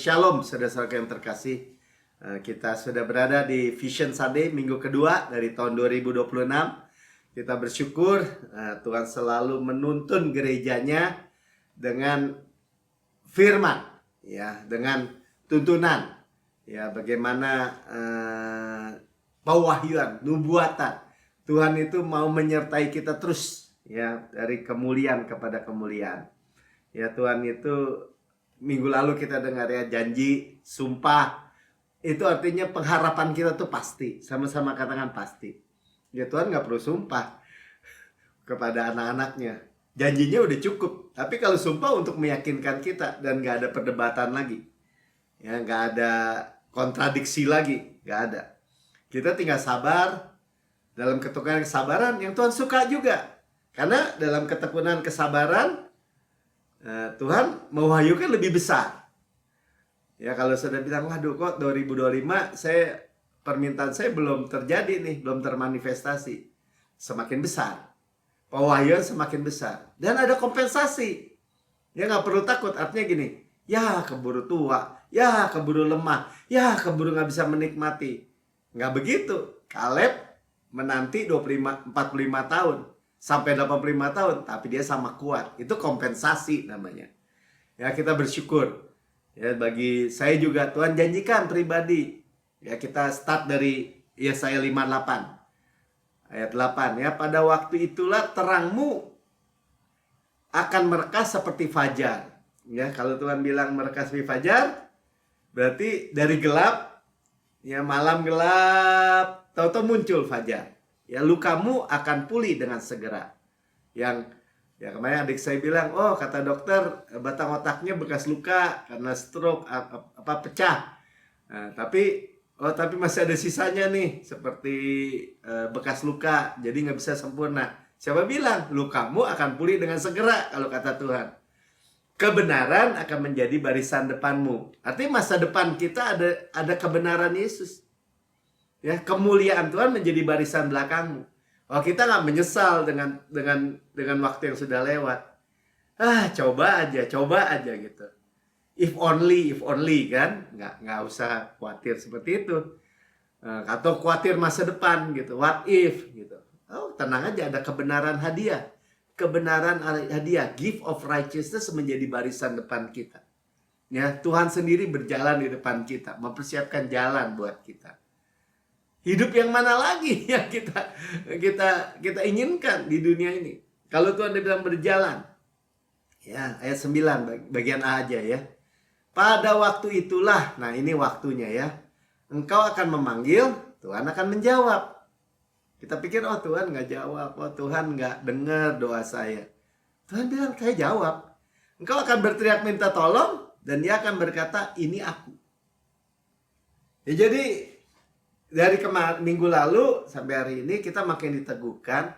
Shalom, saudara-saudara yang terkasih. Kita sudah berada di Vision Sunday minggu kedua dari tahun 2026. Kita bersyukur Tuhan selalu menuntun gerejanya dengan firman, ya, dengan tuntunan, ya, bagaimana pewahyuan, nubuatan. Tuhan itu mau menyertai kita terus, ya, dari kemuliaan kepada kemuliaan. Ya, Tuhan itu minggu lalu kita dengar, ya, janji, sumpah. Itu artinya pengharapan kita tuh pasti. Sama-sama katakan pasti. Ya, Tuhan gak perlu sumpah kepada anak-anaknya. Janjinya udah cukup. Tapi kalau sumpah untuk meyakinkan kita dan gak ada perdebatan lagi, ya, gak ada kontradiksi lagi, gak ada. Kita tinggal sabar dalam ketekunan kesabaran yang Tuhan suka juga. Karena dalam ketekunan kesabaran Tuhan mewahyukan lebih besar. Ya, kalau sudah bilang, waduh kok 2025 permintaan saya belum terjadi nih, belum termanifestasi. Semakin besar, pewahyuan semakin besar. Dan ada kompensasi. Ya, gak perlu takut, artinya gini, ya keburu tua, ya keburu lemah, ya keburu gak bisa menikmati. Gak begitu. Kaleb menanti 45 tahun sampai 85 tahun, tapi dia sama kuat. Itu kompensasi namanya. Ya, kita bersyukur. Ya, bagi saya juga Tuhan janjikan pribadi. Ya, kita start dari Yesaya 58 ayat 8, ya, pada waktu itulah terangmu akan merekah seperti fajar. Ya, kalau Tuhan bilang merekah seperti fajar, berarti dari gelap, ya, malam gelap, tahu-tahu muncul fajar. Ya, lukamu akan pulih dengan segera. Yang, ya, kemarin adik saya bilang, oh, kata dokter, batang otaknya bekas luka karena stroke, pecah. Nah, tapi masih ada sisanya nih, seperti bekas luka, jadi nggak bisa sempurna. Siapa bilang? Lukamu akan pulih dengan segera, kalau kata Tuhan. Kebenaran akan menjadi barisan depanmu. Artinya masa depan kita ada kebenaran Yesus. Ya, kemuliaan Tuhan menjadi barisan belakangmu. Oh, kita nggak menyesal dengan waktu yang sudah lewat. Coba aja gitu. If only kan, nggak usah khawatir seperti itu. Atau khawatir masa depan gitu. What if gitu. Oh, tenang aja, ada kebenaran hadiah. Kebenaran hadiah, gift of righteousness menjadi barisan depan kita. Ya, Tuhan sendiri berjalan di depan kita, mempersiapkan jalan buat kita. Hidup yang mana lagi yang kita inginkan di dunia ini? Kalau Tuhan dibilang berjalan. Ya, ayat 9 bagian A aja, ya. Pada waktu itulah, nah ini waktunya, ya. Engkau akan memanggil, Tuhan akan menjawab. Kita pikir, oh, Tuhan nggak jawab, oh, Tuhan nggak dengar doa saya. Tuhan bilang, saya jawab. Engkau akan berteriak minta tolong, dan dia akan berkata, ini aku. Ya, jadi dari minggu lalu sampai hari ini kita makin diteguhkan,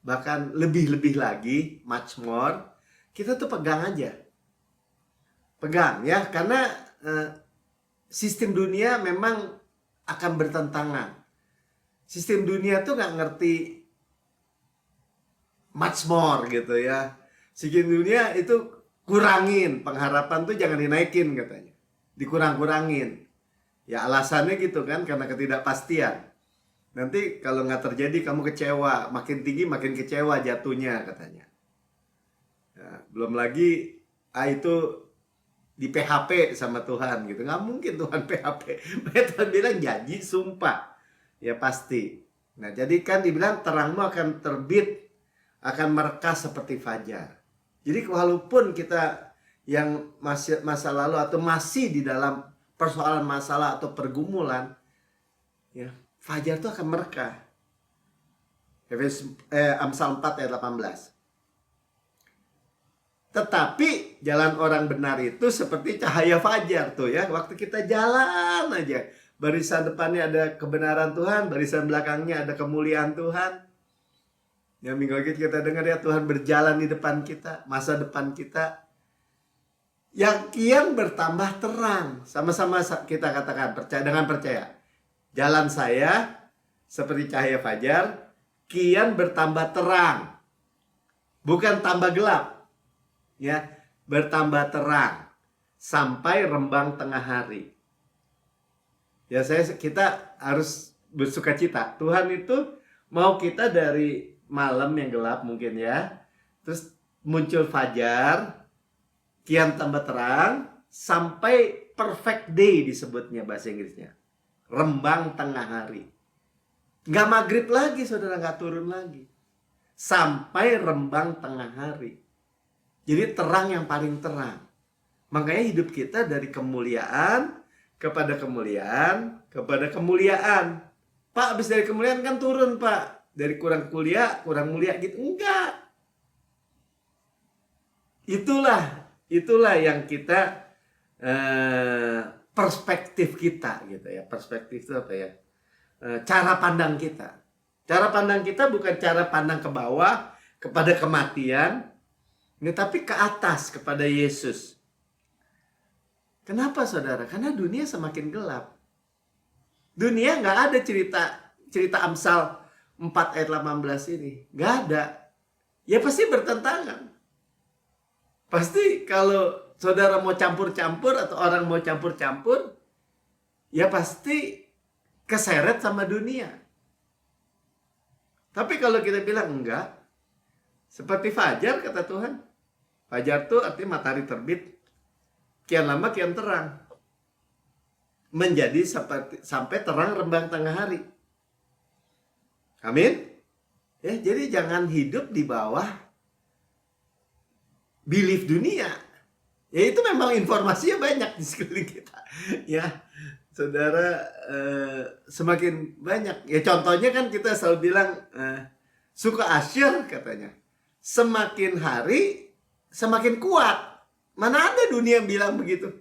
bahkan lebih lagi, much more. Kita tuh pegang aja, pegang, ya, karena sistem dunia memang akan bertentangan. Sistem dunia tuh nggak ngerti much more gitu, ya. Sistem dunia itu kurangin pengharapan tuh, jangan dinaikin katanya, dikurang-kurangin. Ya, alasannya gitu kan, karena ketidakpastian. Nanti kalau nggak terjadi kamu kecewa, makin tinggi makin kecewa jatuhnya katanya. Ya, belum lagi itu di PHP sama Tuhan gitu. Nggak mungkin Tuhan PHP. Tuhan bilang janji, sumpah. Ya pasti. Nah, jadi kan dibilang terangmu akan terbit, akan merekah seperti fajar. Jadi walaupun kita yang masa lalu atau masih di dalam persoalan masalah atau pergumulan, ya, fajar itu akan merekah. Amsal 4 ayat 18. Tetapi jalan orang benar itu seperti cahaya fajar tuh, ya. Waktu kita jalan aja, barisan depannya ada kebenaran Tuhan, barisan belakangnya ada kemuliaan Tuhan. Ya, minggu lagi kita dengar, ya, Tuhan berjalan di depan kita, masa depan kita yang kian bertambah terang. Sama-sama kita katakan, percaya. Jalan saya seperti cahaya fajar, kian bertambah terang. Bukan tambah gelap. Ya, bertambah terang. sampai rembang tengah hari. Ya kita harus bersukacita. Tuhan itu mau kita dari malam yang gelap mungkin ya, terus muncul fajar, kian tambah terang, sampai perfect day disebutnya bahasa Inggrisnya. Rembang tengah hari. Nggak maghrib lagi saudara, nggak turun lagi. Sampai rembang tengah hari. Jadi terang yang paling terang. Makanya hidup kita dari kemuliaan kepada kemuliaan kepada kemuliaan. Pak, habis dari kemuliaan kan turun, Pak. Dari kurang mulia gitu. Enggak. Itulah yang kita perspektif kita gitu ya. Perspektif itu apa ya? Cara pandang kita. Cara pandang kita bukan cara pandang ke bawah kepada kematian, tapi ke atas kepada Yesus. Kenapa saudara? Karena dunia semakin gelap. Dunia nggak ada cerita Amsal 4 ayat 18 ini. Nggak ada. Ya pasti bertentangan. Pasti kalau saudara mau campur-campur atau orang mau campur-campur, ya pasti keseret sama dunia. Tapi kalau kita bilang enggak, seperti fajar kata Tuhan. Fajar itu artinya matahari terbit. Kian lama kian terang. Menjadi sampai terang rembang tengah hari. Amin. Ya, jadi jangan hidup di bawah belief dunia. Ya itu memang informasinya banyak di sekeliling kita. Ya, saudara, semakin banyak. Ya contohnya kan kita selalu bilang suku Asyir katanya. Semakin hari semakin kuat. Mana ada dunia yang bilang begitu?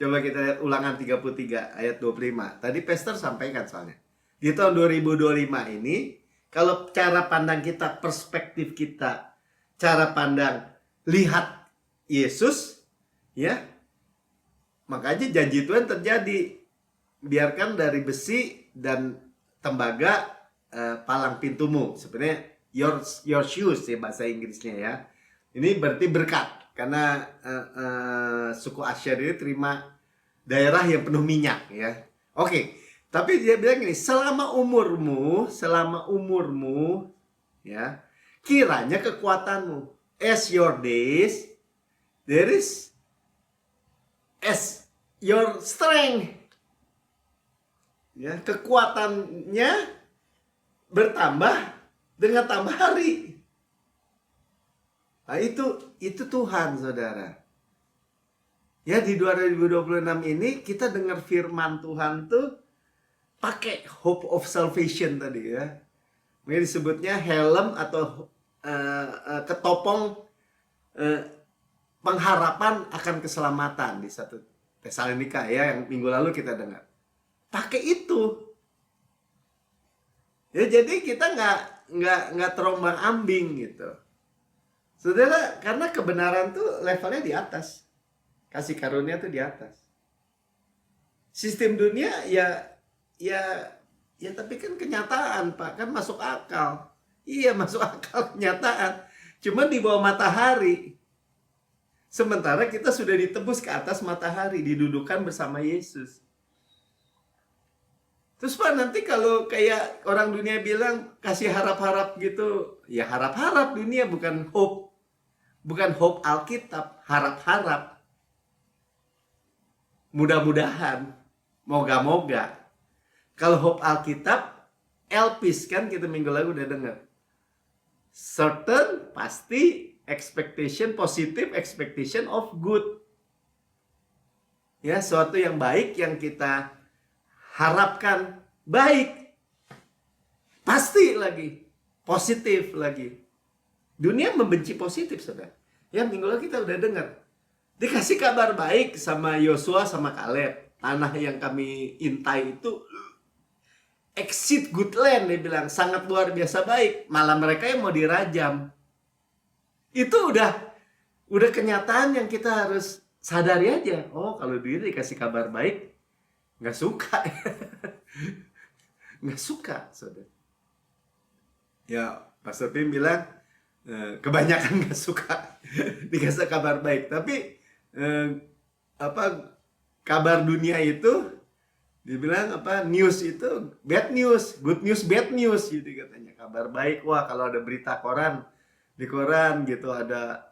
Coba kita lihat Ulangan 33 ayat 25. Tadi Pastor sampaikan soalnya. Di tahun 2025 ini, kalau cara pandang kita, perspektif kita, cara pandang lihat Yesus, ya, makanya janji Tuhan terjadi. Biarkan dari besi dan tembaga palang pintumu. Sebenarnya your shoes ya bahasa Inggrisnya ya. Ini berarti berkat. Karena suku Asyir ini terima daerah yang penuh minyak ya. Oke, tapi dia bilang gini, selama umurmu ya, kiranya kekuatanmu, as your days, there is as your strength. Ya, kekuatannya bertambah dengan tambah hari. Nah, itu Tuhan, saudara. Ya, di 2026 ini kita dengar firman Tuhan tuh pakai hope of salvation tadi ya. Ini disebutnya helm atau ketopong pengharapan akan keselamatan di 1 Tesalonika ya, yang minggu lalu kita dengar. Pakai itu. Ya, jadi kita nggak terombang-ambing gitu. Saudara, karena kebenaran tuh levelnya di atas. Kasih karunia tuh di atas. Sistem dunia ya tapi kan kenyataan, Pak. Kan masuk akal. Iya, masuk akal kenyataan. Cuma di bawah matahari. Sementara kita sudah ditebus ke atas matahari, didudukan bersama Yesus. Terus Pak, nanti kalau kayak orang dunia bilang kasih harap-harap gitu, ya harap-harap dunia bukan hope. Bukan hope Alkitab, harap-harap. Mudah-mudahan, moga-moga. Kalau hope Alkitab, Elpis kan kita minggu lalu udah dengar. Certain, pasti, expectation, positive expectation of good. Ya, sesuatu yang baik yang kita harapkan baik. Pasti lagi, positif lagi. Dunia membenci positif, saudara. Ya, minggu lalu kita udah dengar. Dikasih kabar baik sama Yosua sama Kaleb. Tanah yang kami intai itu exceed good land, dia bilang. Sangat luar biasa baik. Malah mereka yang mau dirajam. Itu udah kenyataan yang kita harus sadari aja. Oh, kalau dia dikasih kabar baik, nggak suka. Nggak suka, saudara. Ya, Pastor Pim bilang, kebanyakan nggak suka dikasih kabar baik. Tapi apa kabar dunia itu dibilang apa news itu bad news, good news, bad news gitu katanya. Kabar baik, wah kalau ada berita koran di koran gitu ada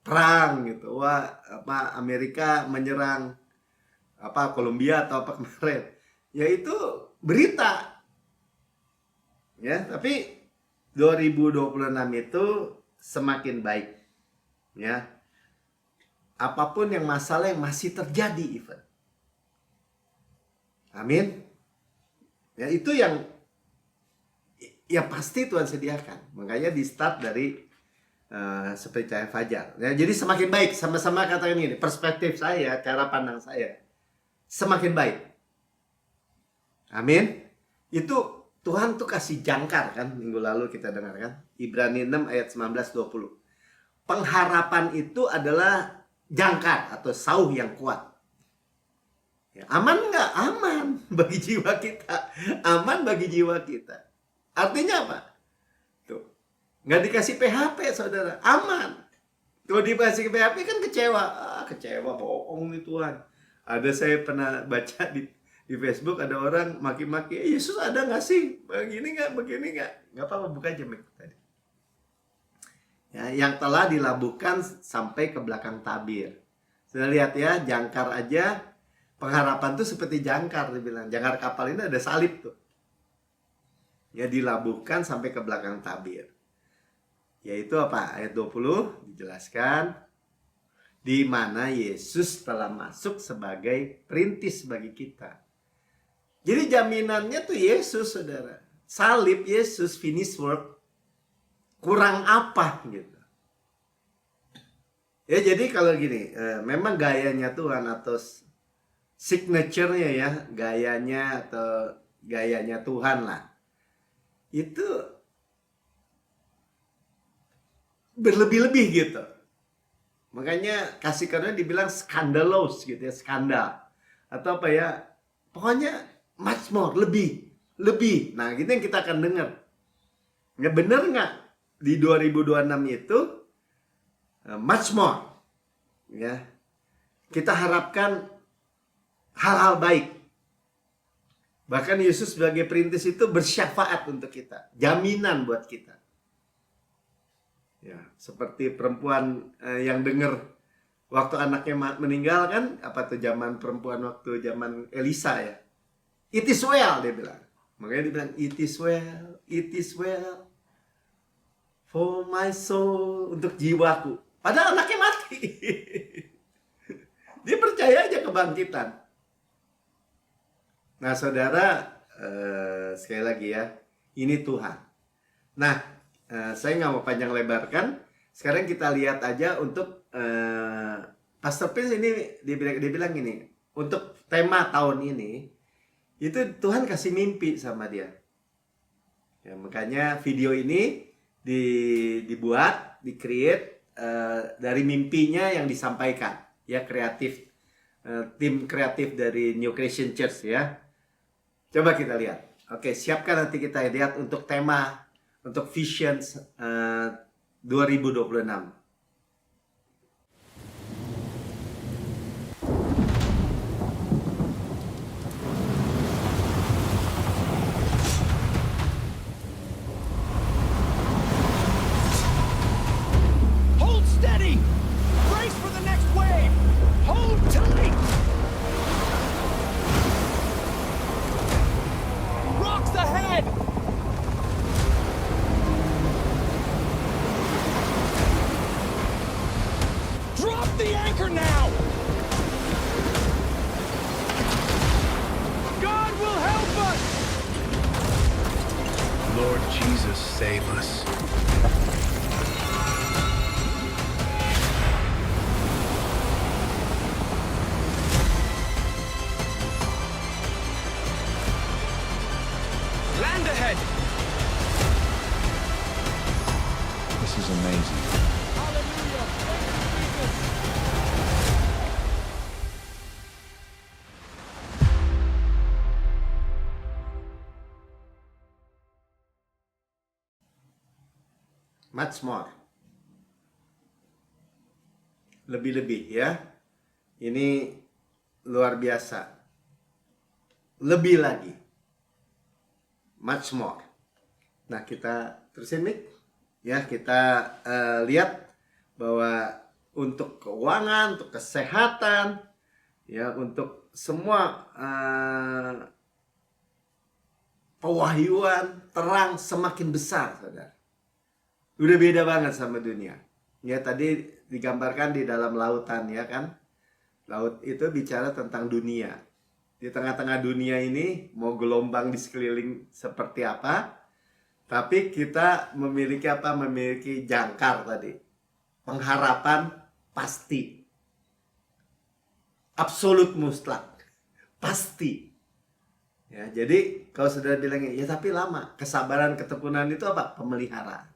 perang gitu, wah apa Amerika menyerang apa Kolombia atau apa kemarin, ya itu berita ya. Tapi 2026 itu semakin baik ya, apapun yang masalah yang masih terjadi even. Amin. Ya itu yang ya pasti Tuhan sediakan. Makanya di start dari seperti cahaya fajar. Ya, jadi semakin baik, sama-sama katakan ini, perspektif saya, cara pandang saya semakin baik. Amin. Itu Tuhan tuh kasih jangkar kan, minggu lalu kita dengarkan Ibrani 6 ayat 19-20. Pengharapan itu adalah jangkar atau sauh yang kuat. Ya, aman nggak? Aman bagi jiwa kita. Aman bagi jiwa kita. Artinya apa? Tuh, nggak dikasih PHP saudara, aman. Tuh dikasih PHP kan kecewa. Kecewa, bohong nih Tuhan. Ada saya pernah baca di Facebook ada orang maki-maki, Yesus ada nggak sih? Begini nggak? Nggak apa-apa, buka aja mic tadi. Ya, yang telah dilabuhkan sampai ke belakang tabir. Sudah lihat ya, jangkar aja. Pengharapan tuh seperti jangkar, dibilang. Jangkar kapal ini ada salib tuh. Ya dilabuhkan sampai ke belakang tabir. Yaitu apa? Ayat 20 dijelaskan di mana Yesus telah masuk sebagai perintis bagi kita. Jadi jaminannya tuh Yesus, saudara. Salib Yesus, finish work. Kurang apa gitu. Ya jadi kalau gini, memang gayanya Tuhan atau signature-nya ya, gayanya Tuhan lah. Itu berlebih-lebih gitu. Makanya kasih karunia dibilang scandalous gitu ya, skandal. Atau apa ya, pokoknya much more, lebih. Nah gitu yang kita akan dengar. Ya bener nggak di 2026 itu much more. Ya, kita harapkan hal-hal baik. Bahkan Yesus sebagai perintis itu bersyafaat untuk kita, jaminan buat kita. Ya, seperti perempuan yang dengar waktu anaknya meninggal kan, apa tuh zaman perempuan waktu zaman Elisa ya. It is well dia bilang. Makanya dia bilang it is well for my soul, untuk jiwaku. Padahal anaknya mati. Dia percaya aja kebangkitan. Nah saudara, sekali lagi ya, ini Tuhan. Nah, saya nggak mau panjang lebarkan. Sekarang kita lihat aja untuk Pastor Prince ini, dia bilang gini, untuk tema tahun ini, itu Tuhan kasih mimpi sama dia. Ya, makanya video ini dibuat, di-create dari mimpinya yang disampaikan. Ya, kreatif, tim kreatif dari New Creation Church ya. Coba kita lihat. Oke, siapkan nanti kita lihat untuk tema, untuk Visions 2026. Hold steady! Brace for the next wave! Hold tight! Rocks ahead! Drop the anchor now! God will help us! Lord Jesus, save us. Land ahead! This is amazing. Hallelujah! Thank you, Jesus! Much more. Lebih-lebih ya. ini luar biasa. Lebih lagi. Much more. Nah, kita terusin Mik. Ya, kita lihat bahwa untuk keuangan, untuk kesehatan, ya, untuk semua pewahyuan, terang semakin besar, saudara. Udah beda banget sama dunia. Ya, tadi digambarkan di dalam lautan, ya kan? Laut itu bicara tentang dunia. Di tengah-tengah dunia ini, mau gelombang di sekeliling seperti apa, tapi kita memiliki apa? Memiliki jangkar tadi. Pengharapan pasti. Absolut mutlak. Pasti. Ya, jadi kalau sudah bilang ya tapi lama, kesabaran ketekunan itu apa? Pemeliharaan.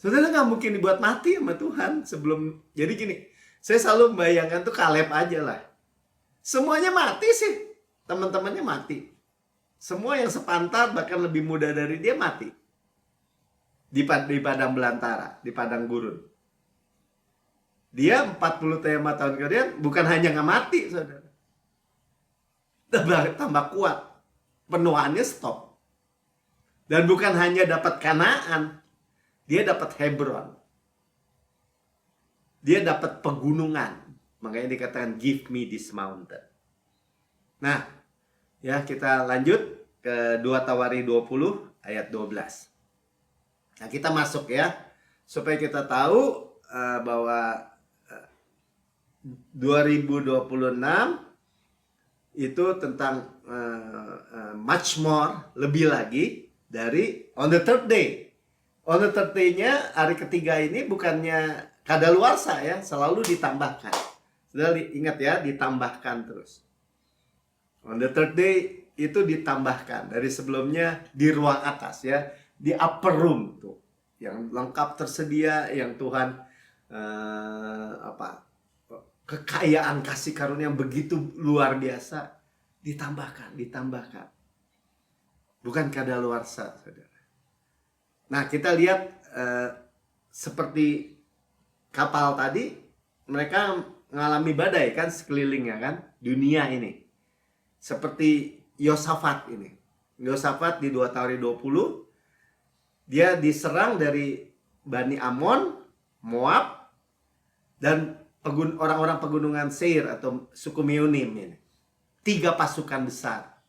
Saudara nggak mungkin dibuat mati sama Tuhan sebelum. Jadi gini, saya selalu membayangkan tuh Kaleb aja lah. Semuanya mati sih, teman-temannya mati. Semua yang sepantar bahkan lebih muda dari dia mati di padang belantara, di padang gurun. Dia 45 tahun kemudian bukan hanya nggak mati, saudara. Tambah kuat, penuhannya stop. Dan bukan hanya dapat Kanaan, dia dapat Hebron. Dia dapat pegunungan. Makanya dikatakan give me this mountain. Nah, ya kita lanjut ke 2 Tawari 20 ayat 12. Nah, kita masuk ya supaya kita tahu bahwa 2026 itu tentang much more, lebih lagi dari on the third day. On the third day-nya, hari ketiga ini bukannya kadaluarsa ya, selalu ditambahkan. Sudah ingat ya, ditambahkan terus. On the third day itu ditambahkan dari sebelumnya di ruang atas ya, di upper room tuh, yang lengkap tersedia, yang Tuhan kekayaan kasih karunia yang begitu luar biasa ditambahkan. Bukan kadaluarsa, saudara. Nah, kita lihat seperti kapal tadi, mereka mengalami badai kan sekelilingnya kan, dunia ini. Seperti Yosafat ini. Yosafat di 2 Tawari 20, dia diserang dari Bani Amon, Moab, dan orang-orang pegunungan Seir atau suku Meonim ini. 3 pasukan besar.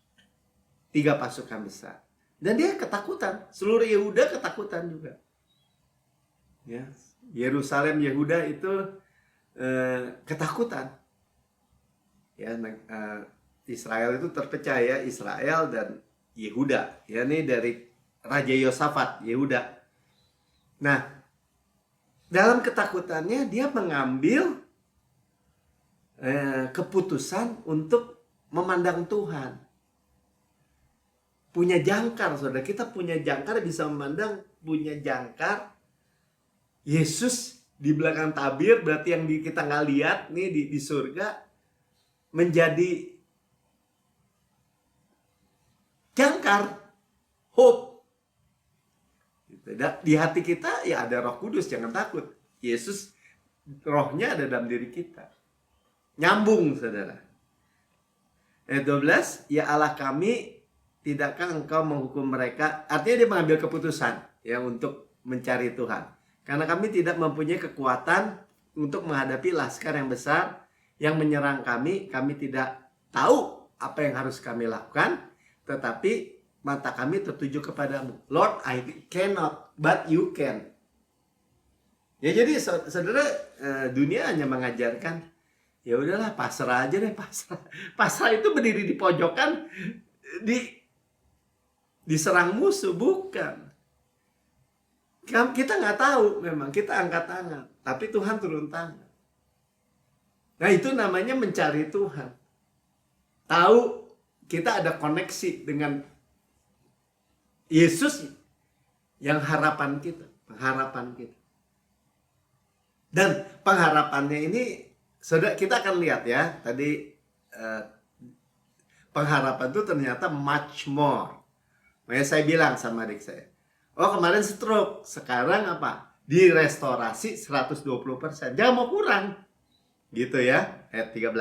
Dan dia ketakutan. Seluruh Yehuda ketakutan juga. Ya, Yerusalem, Yehuda itu ketakutan. Ya, Israel itu terpecah ya, Israel dan Yehuda. Ya, ini dari Raja Yosafat, Yehuda. Nah, dalam ketakutannya dia mengambil keputusan untuk memandang Tuhan. Punya jangkar, saudara. Kita punya jangkar, bisa memandang, punya jangkar. Yesus di belakang tabir, berarti yang kita nggak lihat nih di surga, menjadi jangkar, hope. Di hati kita ya ada Roh Kudus, jangan takut. Yesus, rohnya ada dalam diri kita. Nyambung, saudara. Ayat 12, ya Allah kami, tidakkah engkau menghukum mereka? Artinya dia mengambil keputusan ya untuk mencari Tuhan. Karena kami tidak mempunyai kekuatan untuk menghadapi laskar yang besar yang menyerang kami. Kami tidak tahu apa yang harus kami lakukan, tetapi mata kami tertuju kepadamu. Lord, I cannot, but you can. Ya, jadi saudara, dunia hanya mengajarkan, ya udahlah, pasrah aja deh, pasrah. Pasrah itu berdiri di pojokan, diserang musuh, bukan. Kita nggak tahu, memang kita angkat tangan, tapi Tuhan turun tangan. Nah, itu namanya mencari Tuhan. Tahu kita ada koneksi dengan Yesus yang harapan kita, pengharapan kita. Dan pengharapannya ini, saudara, kita akan lihat ya, tadi pengharapan itu ternyata much more. Makanya saya bilang sama adik saya, oh kemarin stroke, sekarang apa? Direstorasi 120%. Jangan mau kurang. Gitu ya, ayat 13.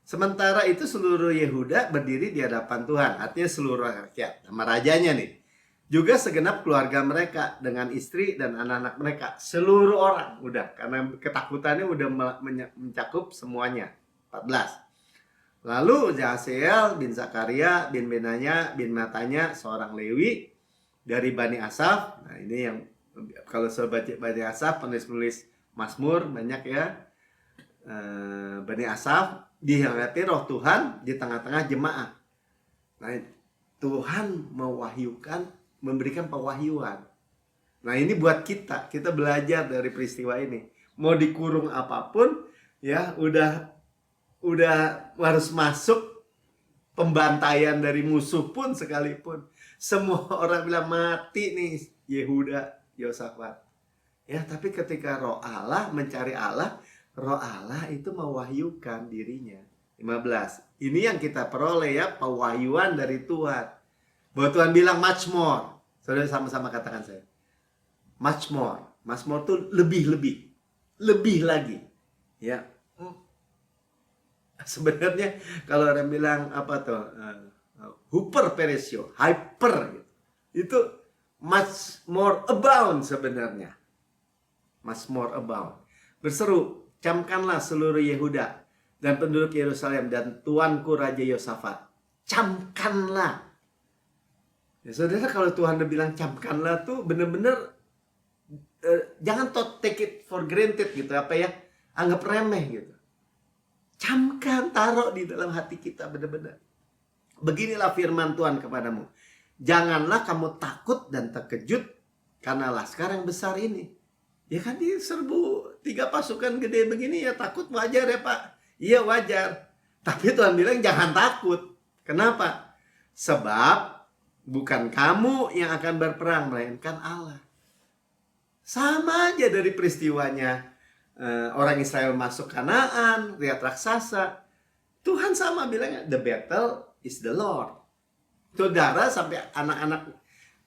Sementara itu seluruh Yehuda berdiri di hadapan Tuhan, artinya seluruh rakyat, sama rajanya nih. Juga segenap keluarga mereka dengan istri dan anak-anak mereka, seluruh orang udah, karena ketakutannya udah mencakup semuanya. 14. Lalu Jaasiel bin Zakaria bin Benaya bin Matanya seorang Lewi dari Bani Asaf. Nah, ini yang kalau sobat Bani Asaf, penulis-penulis Mazmur banyak ya. Bani Asaf dihangati roh Tuhan di tengah-tengah jemaah. Nah, Tuhan mewahyukan, memberikan pewahyuan. Nah, ini buat kita belajar dari peristiwa ini. Mau dikurung apapun ya, udah harus masuk pembantaian dari musuh pun sekalipun. Semua orang bilang mati nih Yehuda, Yosafat. Ya, tapi ketika roh Allah mencari Allah, roh Allah itu mewahyukan dirinya. 15. Ini yang kita peroleh ya, pewahyuan dari Tuhan. Bahwa Tuhan bilang much more. Saudara sama-sama katakan saya. Much more. Much more itu lebih lagi. Ya. Sebenarnya kalau orang bilang apa tuh? Hyper gitu. Itu much more abound sebenarnya. Much more abound. Berseru, camkanlah seluruh Yehuda dan penduduk Yerusalem dan tuanku Raja Yosafat. Camkanlah. Ya saudara, kalau Tuhan udah bilang camkanlah tuh bener-bener jangan take it for granted gitu, apa ya, anggap remeh gitu. Camkan, taruh di dalam hati kita benar-benar. Beginilah firman Tuhan kepadamu. Janganlah kamu takut dan terkejut karena laskar yang besar ini. Ya kan diserbu 3 pasukan gede begini ya, takut wajar ya Pak. Iya wajar. Tapi Tuhan bilang jangan takut. Kenapa? Sebab bukan kamu yang akan berperang, melainkan Allah. Sama aja dari peristiwanya. Orang Israel masuk Kanaan, lihat raksasa. Tuhan sama bilangnya, the battle is the Lord. Saudara sampai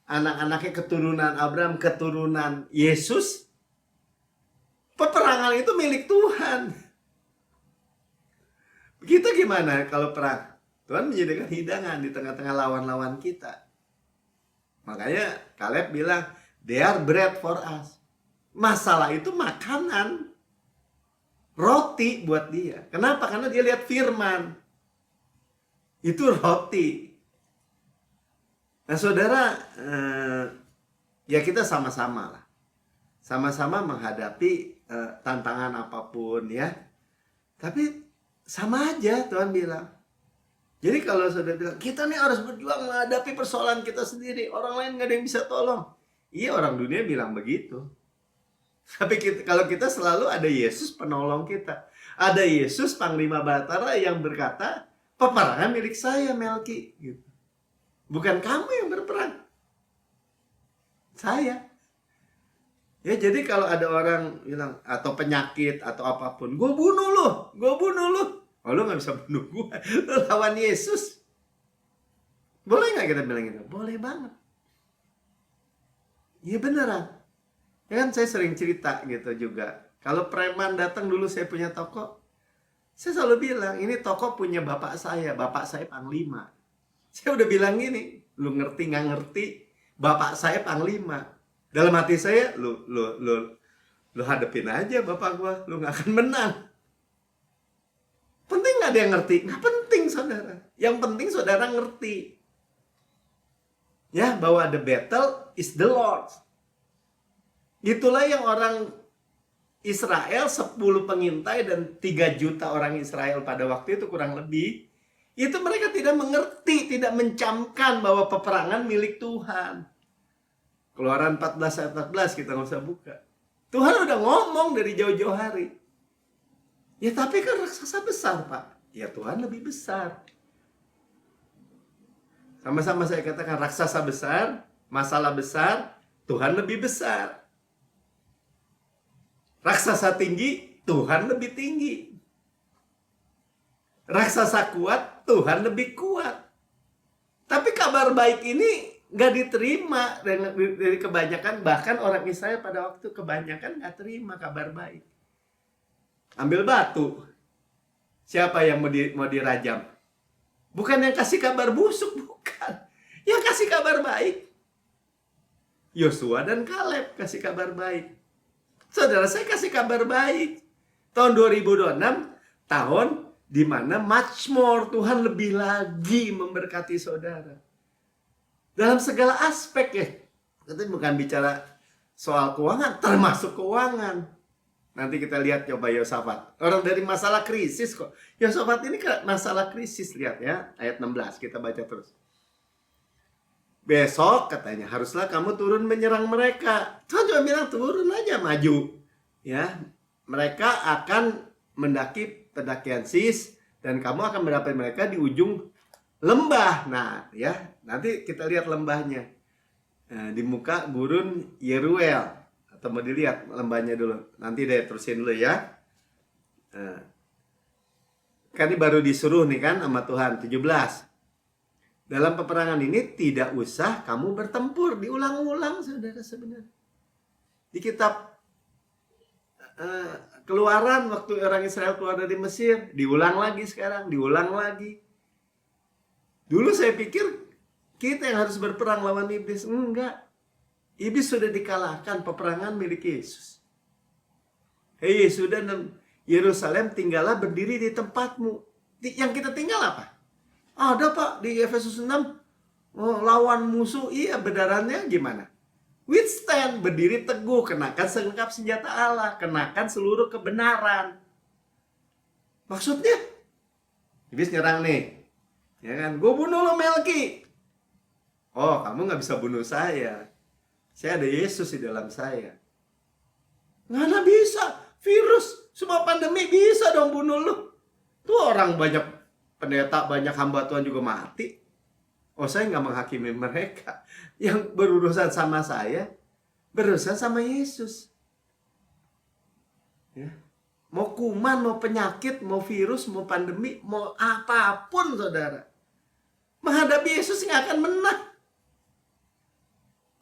anak-anaknya keturunan Abraham, keturunan Yesus, peperangan itu milik Tuhan. Kita gimana kalau perang? Tuhan menyediakan hidangan di tengah-tengah lawan-lawan kita. Makanya Kaleb bilang, they are bread for us. Masalah itu makanan. Roti buat dia. Kenapa? Karena dia lihat firman. Itu roti. Nah saudara, ya kita sama-sama lah. Sama-sama menghadapi tantangan apapun ya. Tapi sama aja Tuhan bilang. Jadi kalau saudara bilang, kita nih harus berjuang menghadapi persoalan kita sendiri. Orang lain gak ada yang bisa tolong. Iya, orang dunia bilang begitu. Tapi kalau kita selalu ada Yesus penolong kita. Ada Yesus Panglima Batara yang berkata, peperangan milik saya Melki. Gitu. Bukan kamu yang berperang. Saya. Ya jadi kalau ada orang bilang, atau penyakit atau apapun, gue bunuh lu. Oh lu gak bisa bunuh gue. Lu lawan Yesus. Boleh gak kita bilang gitu? Boleh banget. Iya beneran. Ya kan saya sering cerita gitu juga. Kalau preman datang, dulu saya punya toko, saya selalu bilang, ini toko punya bapak saya panglima. Saya udah bilang gini, lu ngerti nggak ngerti, bapak saya panglima. Dalam hati saya, lu hadepin aja bapak gua, lu nggak akan menang. Penting nggak ada yang ngerti? Nggak penting saudara. Yang penting saudara ngerti. Ya, bahwa the battle is the Lord's. Itulah yang orang Israel 10 pengintai dan 3 juta orang Israel pada waktu itu kurang lebih. Itu mereka tidak mengerti, tidak mencamkan bahwa peperangan milik Tuhan. Keluaran 14 ayat 14 kita nggak usah buka. Tuhan udah ngomong dari jauh-jauh hari. Ya tapi kan raksasa besar Pak. Ya Tuhan lebih besar. Sama-sama saya katakan raksasa besar, masalah besar, Tuhan lebih besar. Raksasa tinggi, Tuhan lebih tinggi. Raksasa kuat, Tuhan lebih kuat. Tapi kabar baik ini gak diterima dari kebanyakan. Bahkan orang Israel pada waktu kebanyakan gak terima kabar baik. ambil batu. Siapa yang mau dirajam? Bukan yang kasih kabar busuk, bukan. Yang kasih kabar baik. Yosua dan Kaleb kasih kabar baik. Saudara, saya kasih kabar baik. Tahun 2026, tahun di mana much more, Tuhan lebih lagi memberkati saudara. Dalam segala aspek ya. Kita bukan bicara soal keuangan, termasuk keuangan. Nanti kita lihat coba Yosafat. Orang dari masalah krisis kok. Yosafat ini masalah krisis, lihat ya. Ayat 16, kita baca terus. Besok katanya haruslah kamu turun menyerang mereka. Tuhan cuma bilang turun aja, maju. Ya, mereka akan mendaki pendakian Sis dan kamu akan mendapat mereka di ujung lembah. Nah, ya, nanti kita lihat lembahnya. Nah, di muka gurun Yeruel. Atau mau dilihat lembahnya dulu. Nanti deh terusin dulu ya. Nah, kan ini baru disuruh nih kan sama Tuhan 17. Dalam peperangan ini tidak usah kamu bertempur. Diulang-ulang saudara sebenarnya. Di kitab Keluaran waktu orang Israel keluar dari Mesir. Diulang lagi sekarang. Diulang lagi. Dulu saya pikir kita yang harus berperang lawan iblis. Enggak. Iblis sudah dikalahkan, peperangan milik Yesus. Hei Yehuda dan Yerusalem, tinggallah berdiri di tempatmu. Yang kita tinggal apa? Ada Pak, di Efesus 6. Oh, lawan musuh, iya bedarannya gimana? Withstand, berdiri teguh, kenakan selengkap senjata Allah, kenakan seluruh kebenaran. Maksudnya, iblis nyerang nih. Ya kan, gue bunuh lo Melki. Oh, kamu gak bisa bunuh saya. Saya ada Yesus di dalam saya. Nggak bisa. Virus, semua pandemi bisa dong bunuh lu. Tuh orang banyak pendeta, banyak hamba Tuhan juga mati. Oh, saya nggak menghakimi mereka. Yang berurusan sama saya, berurusan sama Yesus. Ya. Mau kuman, mau penyakit, mau virus, mau pandemi, mau apapun saudara. Menghadapi Yesus nggak akan menang.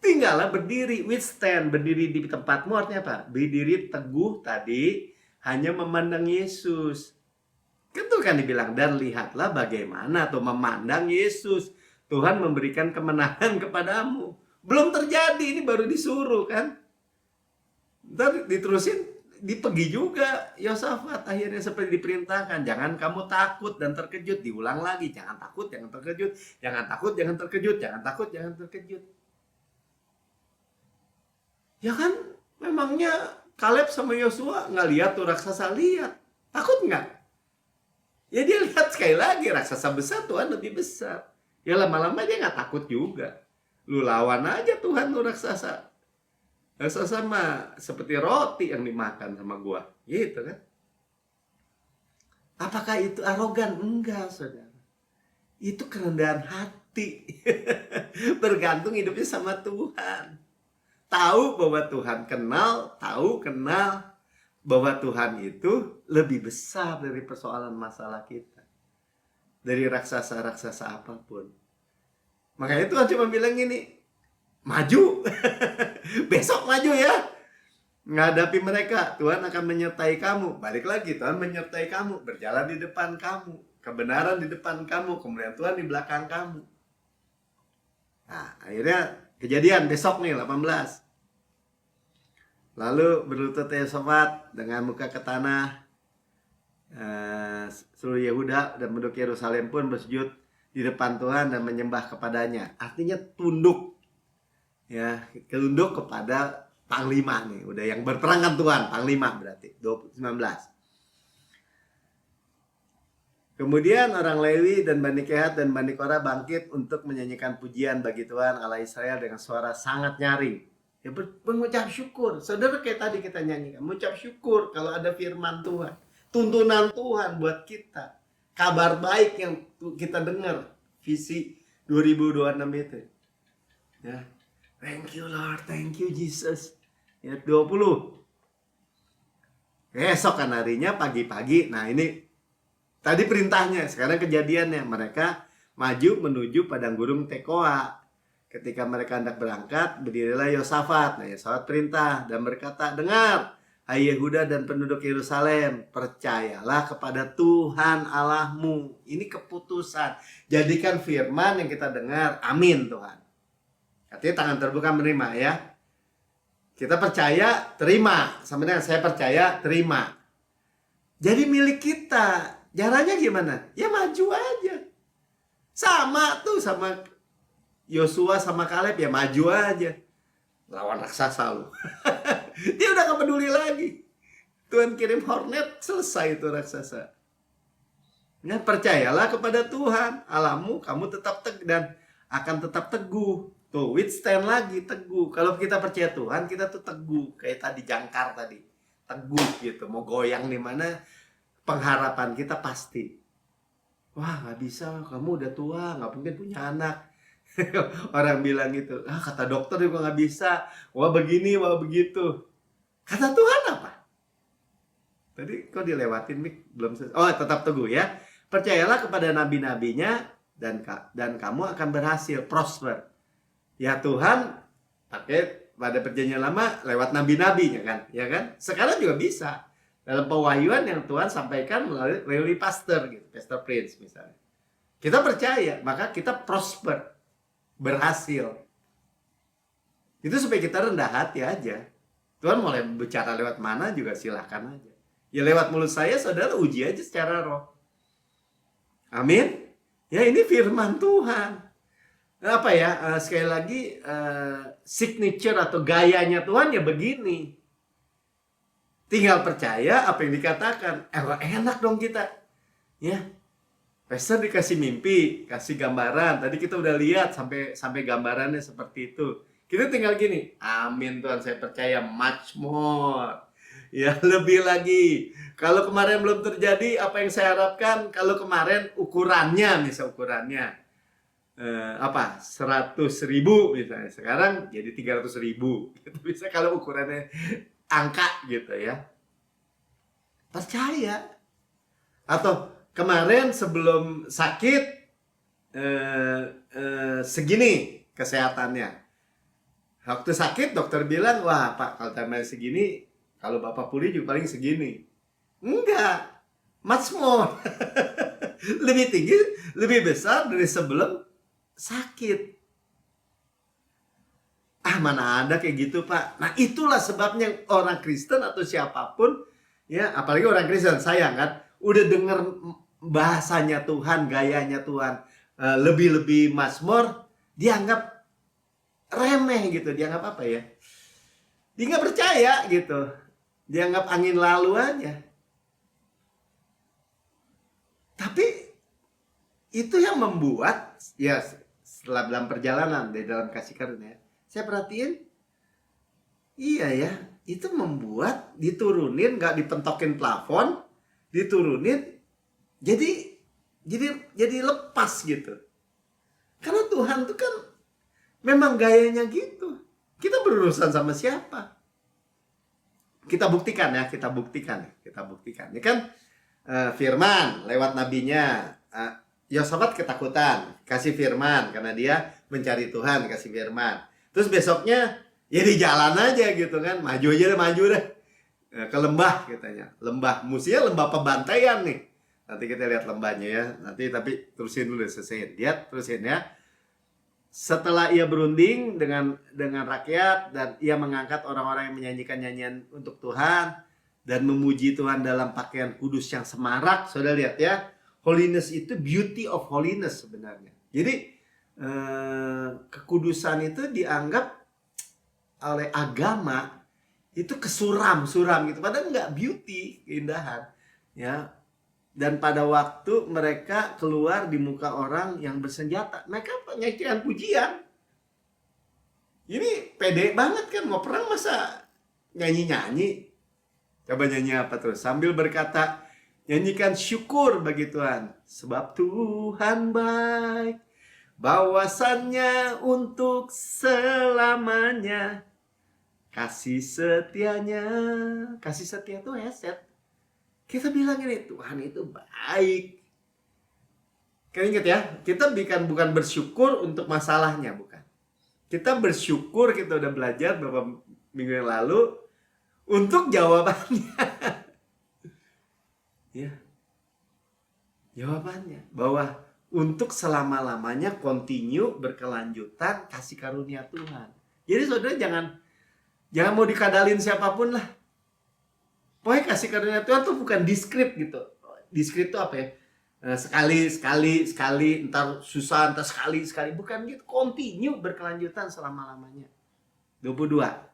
Tinggallah berdiri, withstand, berdiri di tempatmu artinya apa? Berdiri teguh tadi, hanya memandang Yesus. Itu kan dibilang, dan lihatlah bagaimana atau memandang Yesus. Tuhan memberikan kemenangan kepadamu. Belum terjadi, ini baru disuruh kan. Ntar diterusin, dipegi juga Yosafat. Akhirnya seperti diperintahkan, jangan kamu takut dan terkejut. Diulang lagi, jangan takut, jangan terkejut. Jangan takut, jangan terkejut. Jangan takut, jangan terkejut. Ya kan, memangnya Kaleb sama Yosua nggak lihat tuh raksasa, lihat. Takut nggak? Ya dia lihat sekali lagi, raksasa besar, Tuhan lebih besar. Ya lama-lama dia nggak takut juga. Lu lawan aja Tuhan tuh raksasa. Raksasa mah seperti roti yang dimakan sama gua. Gitu kan. Apakah itu arogan? Enggak, saudara. Itu kerendahan hati. Bergantung hidupnya sama Tuhan. Tahu bahwa Tuhan kenal bahwa Tuhan itu lebih besar dari persoalan masalah kita. Dari raksasa-raksasa apapun. Makanya Tuhan cuma bilang gini, maju. Besok maju ya. Menghadapi mereka, Tuhan akan menyertai kamu. Balik lagi, Tuhan menyertai kamu. Berjalan di depan kamu. Kebenaran di depan kamu. Kemudian Tuhan di belakang kamu. Nah, akhirnya kejadian besok nih 18. Lalu berlutut Yosafat dengan muka ke tanah. Seluruh Yehuda dan penduduk Yerusalem pun bersujud di depan Tuhan dan menyembah kepadanya. Artinya tunduk. Ya, tunduk kepada panglima nih. Udah yang berperang kan Tuhan, panglima berarti. 19. Kemudian orang Lewi dan Bani Kehat dan Bani Korah bangkit untuk menyanyikan pujian bagi Tuhan Allah Israel dengan suara sangat nyaring. Ya, mengucap syukur. Saudara, kayak tadi kita nyanyikan, mengucap syukur kalau ada firman Tuhan, tuntunan Tuhan buat kita, kabar baik yang kita dengar, visi 2026 itu. Ya, thank you Lord, thank you Jesus. Ya, 20. Esok kan harinya pagi-pagi. Nah, ini tadi perintahnya, sekarang kejadiannya. Mereka maju menuju padang gurun Tekoa. Ketika mereka hendak berangkat, berdirilah Yosafat. Nah, Yosafat perintah dan berkata, dengar, Hai Yehuda dan penduduk Yerusalem, percayalah kepada Tuhan Allahmu. Ini keputusan. Jadikan firman yang kita dengar, amin Tuhan. Artinya tangan terbuka menerima ya. Kita percaya, terima. Sama dengan saya percaya, terima. Jadi milik kita. Caranya gimana? Ya maju aja. Sama tuh sama Yosua sama Kaleb, ya maju aja. Lawan raksasa lu. Dia udah gak peduli lagi. Tuhan kirim hornet, selesai itu raksasa. Ya, percayalah kepada Tuhan Allahmu, kamu tetap dan akan tetap teguh. Tuh, withstand lagi, teguh. Kalau kita percaya Tuhan, kita tuh teguh. Kayak tadi jangkar tadi. Teguh gitu. Mau goyang di mana, pengharapan kita pasti. Wah, gak bisa, kamu udah tua, gak mungkin punya anak. Orang bilang gitu, kata dokter juga gak bisa. Wah begini, wah begitu. Kata Tuhan apa? Tadi kok dilewatin, Mik? Belum selesai. Oh, tetap teguh ya. Percayalah kepada nabi-nabinya dan kamu akan berhasil, prosper. Ya Tuhan pakai pada perjanjian lama lewat nabi-nabinya kan, ya kan? Sekarang juga bisa. Dalam pewahyuan yang Tuhan sampaikan melalui pastor gitu, Pastor Prince misalnya. Kita percaya, maka kita prosper, berhasil. Itu supaya kita rendah hati aja. Tuhan mulai bicara lewat mana juga silahkan aja. Ya lewat mulut saya, saudara uji aja secara roh. Amin. Ya ini firman Tuhan. Apa ya, sekali lagi signature atau gayanya Tuhan ya begini. Tinggal percaya apa yang dikatakan. Enak dong kita. Ya. Pastor dikasih mimpi, kasih gambaran. Tadi kita udah lihat sampai gambarannya seperti itu. Kita tinggal gini, amin Tuhan, saya percaya, much more. Ya, lebih lagi. Kalau kemarin belum terjadi apa yang saya harapkan, kalau kemarin ukurannya, misal ukurannya 100.000 misalnya, sekarang jadi 300.000. Gitu. Bisa kalau ukurannya angka gitu ya. Percaya. Atau kemarin sebelum sakit segini kesehatannya. Waktu sakit dokter bilang, wah Pak, kalau tambah segini, kalau Bapak pulih juga paling segini. Enggak, much more. Lebih tinggi, lebih besar dari sebelum sakit. Mana ada kayak gitu Pak. Nah itulah sebabnya orang Kristen atau siapapun, ya apalagi orang Kristen, sayang kan, udah denger bahasanya Tuhan, gayanya Tuhan, lebih-lebih mazmur, dianggap remeh gitu, dianggap apa ya? Dia nggak percaya gitu, dianggap angin lalu aja. Tapi itu yang membuat ya setelah dalam perjalanan di dalam kasih karunia, saya perhatiin, iya ya, itu membuat diturunin, nggak dipentokin plafon, diturunin, jadi lepas gitu. Karena Tuhan tuh kan memang gayanya gitu. Kita berurusan sama siapa? Kita buktikan ya, kita buktikan. Ini kan firman lewat nabinya. Yosafat ketakutan, kasih firman karena dia mencari Tuhan, kasih firman. Terus besoknya ya di jalan aja gitu kan, maju deh. Ke lembah katanya. Lembah, musuhnya lembah pembantaian nih. Nanti kita lihat lembahnya ya. Nanti tapi terusin dulu, selesaiin. Lihat terusin ya. Setelah ia berunding dengan rakyat dan ia mengangkat orang-orang yang menyanyikan nyanyian untuk Tuhan dan memuji Tuhan dalam pakaian kudus yang semarak. Saudara lihat ya, holiness itu beauty of holiness sebenarnya. Jadi kekudusan itu dianggap oleh agama itu kesuram gitu. Padahal enggak, beauty, keindahan. Ya. Dan pada waktu mereka keluar di muka orang yang bersenjata, mereka menyanyikan pujian. Ini pede banget kan, mau perang masa nyanyi-nyanyi. Coba nyanyi apa terus? Sambil berkata, nyanyikan syukur bagi Tuhan. Sebab Tuhan baik, bawasannya untuk selamanya. Kasih setianya, kasih setia itu heset. Kita bilang ini, Tuhan itu baik. Kan ingat ya, kita bukan bersyukur untuk masalahnya, bukan. Kita bersyukur, kita udah belajar beberapa minggu yang lalu, untuk jawabannya. Ya. Jawabannya bahwa untuk selama-lamanya continue berkelanjutan kasih karunia Tuhan. Jadi saudara jangan mau dikadalin siapapun lah. Pokoknya kasih karunia Tuhan tuh bukan diskrit gitu. Diskrit tuh apa ya? Sekali, entar susah, entar sekali. Bukan gitu. Continue berkelanjutan selama-lamanya. 22.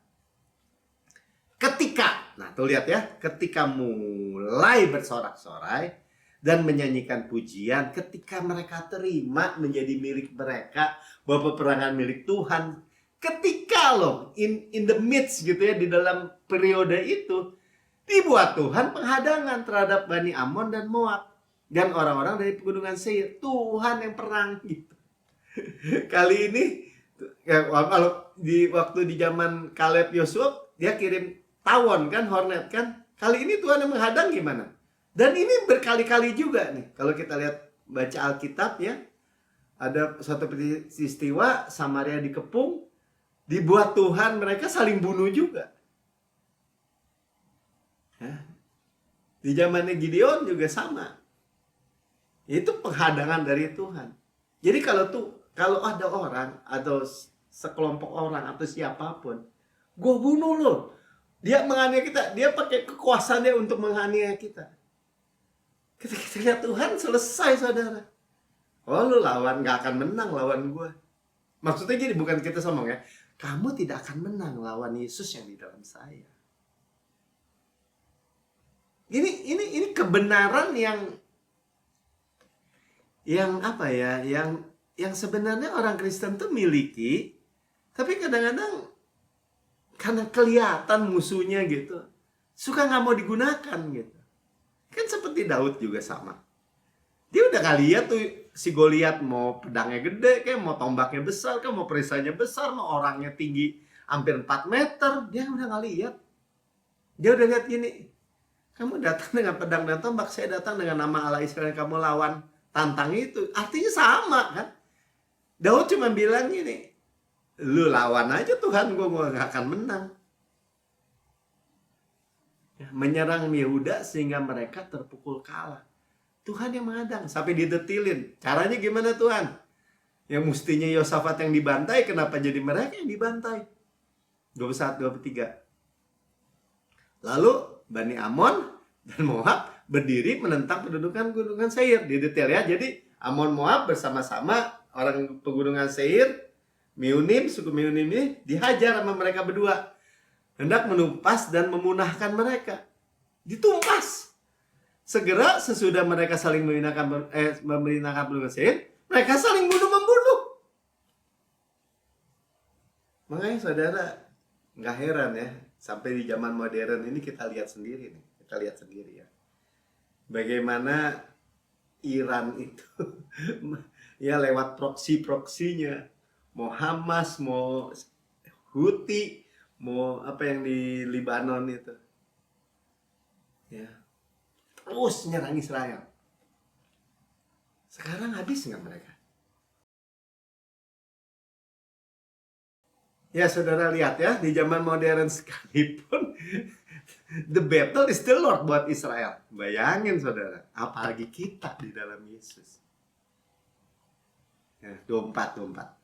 Nah tuh lihat ya. Ketika mulai bersorak-sorai dan menyanyikan pujian, ketika mereka terima menjadi milik mereka, bahwa peperangan milik Tuhan, ketika loh in the midst gitu ya, di dalam periode itu dibuat Tuhan penghadangan terhadap Bani Amon dan Moab dan orang-orang dari pegunungan Seir. Tuhan yang perang gitu. Kali ini ya, kalau waktu di zaman Kaleb Yosua dia kirim tawon kan, hornet kan. Kali ini Tuhan yang menghadang gimana? Dan ini berkali-kali juga nih. Kalau kita lihat baca Alkitab ya, ada suatu peristiwa Samaria dikepung, dibuat Tuhan mereka saling bunuh juga. Ya. Di zamannya Gideon juga sama. Itu penghadangan dari Tuhan. Jadi kalau ada orang atau sekelompok orang atau siapapun, gue bunuh lo. Dia menganiaya kita, dia pakai kekuasaannya untuk menganiaya kita. Ketika kita lihat Tuhan, selesai saudara. Oh lu lawan, gak akan menang lawan gue. Maksudnya gini, bukan kita ngomong ya, kamu tidak akan menang lawan Yesus yang di dalam saya. Ini kebenaran yang apa ya, yang sebenarnya orang Kristen tuh miliki, tapi kadang-kadang karena kelihatan musuhnya gitu, suka nggak mau digunakan gitu. Kan seperti Daud juga sama. Dia udah gak lihat tuh si Goliat mau pedangnya gede, kayak mau tombaknya besar, kayak mau perisainya besar, mau orangnya tinggi hampir 4 meter. Dia udah gak lihat. Dia udah lihat gini, kamu datang dengan pedang dan tombak, saya datang dengan nama Allah Israel yang kamu lawan, tantang itu. Artinya sama kan. Daud cuma bilang gini, lu lawan aja Tuhan, gue gak akan menang. Menyerang Yehuda sehingga mereka terpukul kalah. Tuhan yang menghadang sampai didetilin. Caranya gimana Tuhan? Yang mestinya Yosafat yang dibantai, kenapa jadi mereka yang dibantai? 21, 23. Lalu Bani Amon dan Moab berdiri menentang pendudukan gunungan Seir. Didetail ya. Jadi Amon Moab bersama-sama orang pegunungan Seir, Meunim, suku Meunim ini dihajar sama mereka berdua. Hendak menumpas dan memunahkan mereka. Ditumpas. Segera sesudah mereka saling memerintahkan penduduk Seir, mereka saling bunuh-membunuh. Makanya saudara, nggak heran ya, sampai di zaman modern ini kita lihat sendiri nih. Kita lihat sendiri ya. Bagaimana Iran itu ya lewat proksi-proksinya, mau Hamas, mau Houthi, mau apa yang di Lebanon itu, ya terus nyerang Israel. Sekarang habis nggak mereka? Ya saudara lihat ya, di zaman modern sekalipun the battle is the Lord buat Israel. Bayangin saudara, apalagi kita di dalam Yesus. Ya, 24.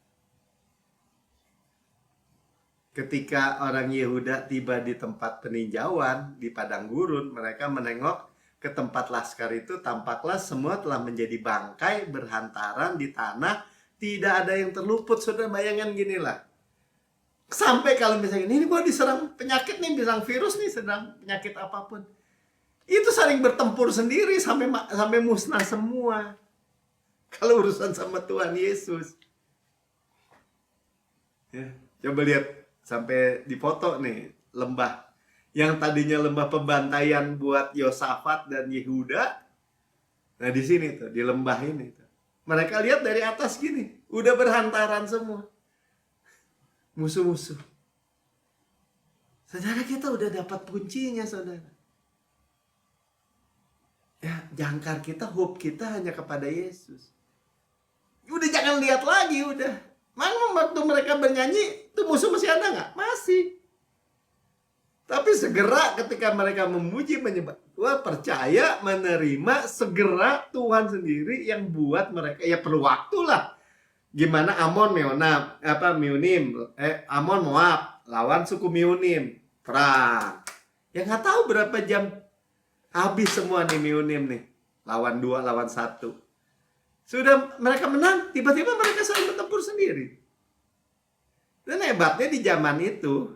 Ketika orang Yehuda tiba di tempat peninjauan di padang gurun, mereka menengok ke tempat laskar itu, tampaklah semua telah menjadi bangkai berhantaran di tanah, tidak ada yang terluput. Saudara bayangkan gini lah. Sampai kalau misalnya ini gua diserang penyakit nih, diserang virus nih, sedang penyakit apapun. Itu saling bertempur sendiri sampai musnah semua. Kalau urusan sama Tuhan Yesus. Ya, coba lihat. Sampai dipoto nih lembah yang tadinya lembah pembantaian buat Yosafat dan Yehuda. Nah di sini tuh, di lembah ini tuh. Mereka lihat dari atas gini, udah berhantaran semua musuh-musuh. Saudara, kita udah dapat kuncinya saudara. Ya, jangkar kita, hope kita hanya kepada Yesus. Udah jangan lihat lagi udah. Mana waktu mereka bernyanyi, itu musuh masih ada nggak? Masih. Tapi segera ketika mereka memuji menyembah Tuhan, percaya, menerima, segera Tuhan sendiri yang buat mereka, ya perlu waktu lah. Gimana Amon Meonim, Amon Moab lawan suku Meonim, perang. Ya nggak tahu berapa jam habis semua nih Meonim nih, lawan 2 lawan 1. Sudah mereka menang, tiba-tiba mereka saling bertempur sendiri. Dan hebatnya di zaman itu,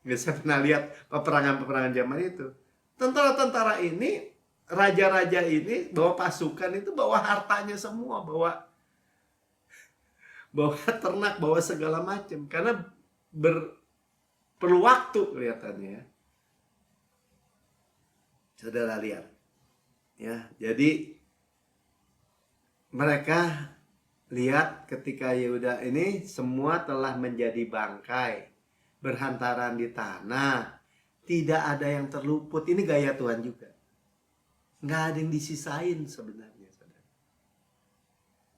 saya pernah lihat peperangan-peperangan zaman itu, tentara-tentara ini, raja-raja ini bawa pasukan itu, bawa hartanya semua, bawa ternak, bawa segala macam, karena perlu waktu kelihatannya ya. Saudara lihat ya, jadi mereka lihat ketika Yehuda ini semua telah menjadi bangkai, berhantaran di tanah, tidak ada yang terluput. Ini gaya Tuhan juga, nggak ada yang disisain sebenarnya, saudara.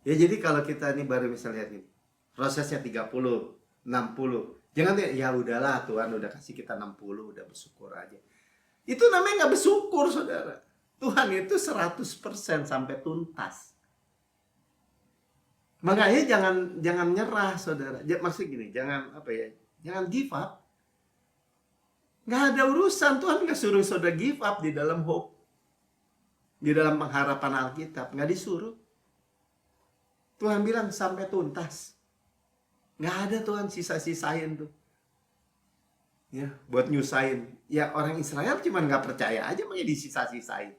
Ya jadi kalau kita ini baru misalnya lihat ini, prosesnya 30, 60, jangan ya udahlah Tuhan udah kasih kita 60, udah bersyukur aja. Itu namanya nggak bersyukur, saudara. Tuhan itu 100% sampai tuntas. Makanya jangan nyerah, saudara. Maksud gini, jangan give up. Nggak ada urusan, Tuhan nggak suruh saudara give up di dalam hope, di dalam pengharapan Alkitab, nggak disuruh. Tuhan bilang sampai tuntas. Nggak ada Tuhan sisa-sisain tuh, ya buat nyusahin. Ya orang Israel cuma nggak percaya aja, makanya disisa-sisain.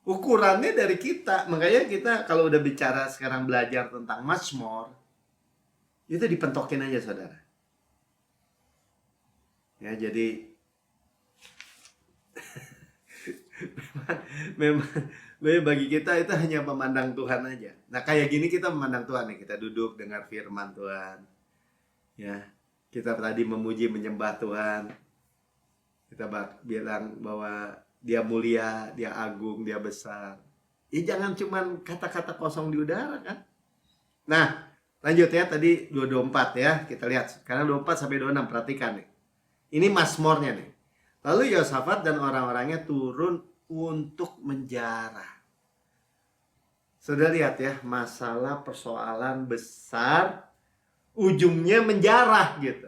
Ukurannya dari kita. Makanya kita kalau udah bicara sekarang belajar tentang much more, itu dipentokin aja, saudara. Ya jadi memang bagi kita itu hanya memandang Tuhan aja. Nah kayak gini kita memandang Tuhan nih, kita duduk dengar firman Tuhan. Ya, kita tadi memuji menyembah Tuhan. Kita bilang bahwa Dia mulia, Dia agung, Dia besar. Ya jangan cuman kata-kata kosong di udara kan. Nah, lanjut ya, tadi 224 ya. Kita lihat, sekarang 24 sampai 26, perhatikan nih. Ini mazmurnya nih. Lalu Yosafat dan orang-orangnya turun untuk menjarah. Sudah lihat ya, masalah persoalan besar, ujungnya menjarah gitu.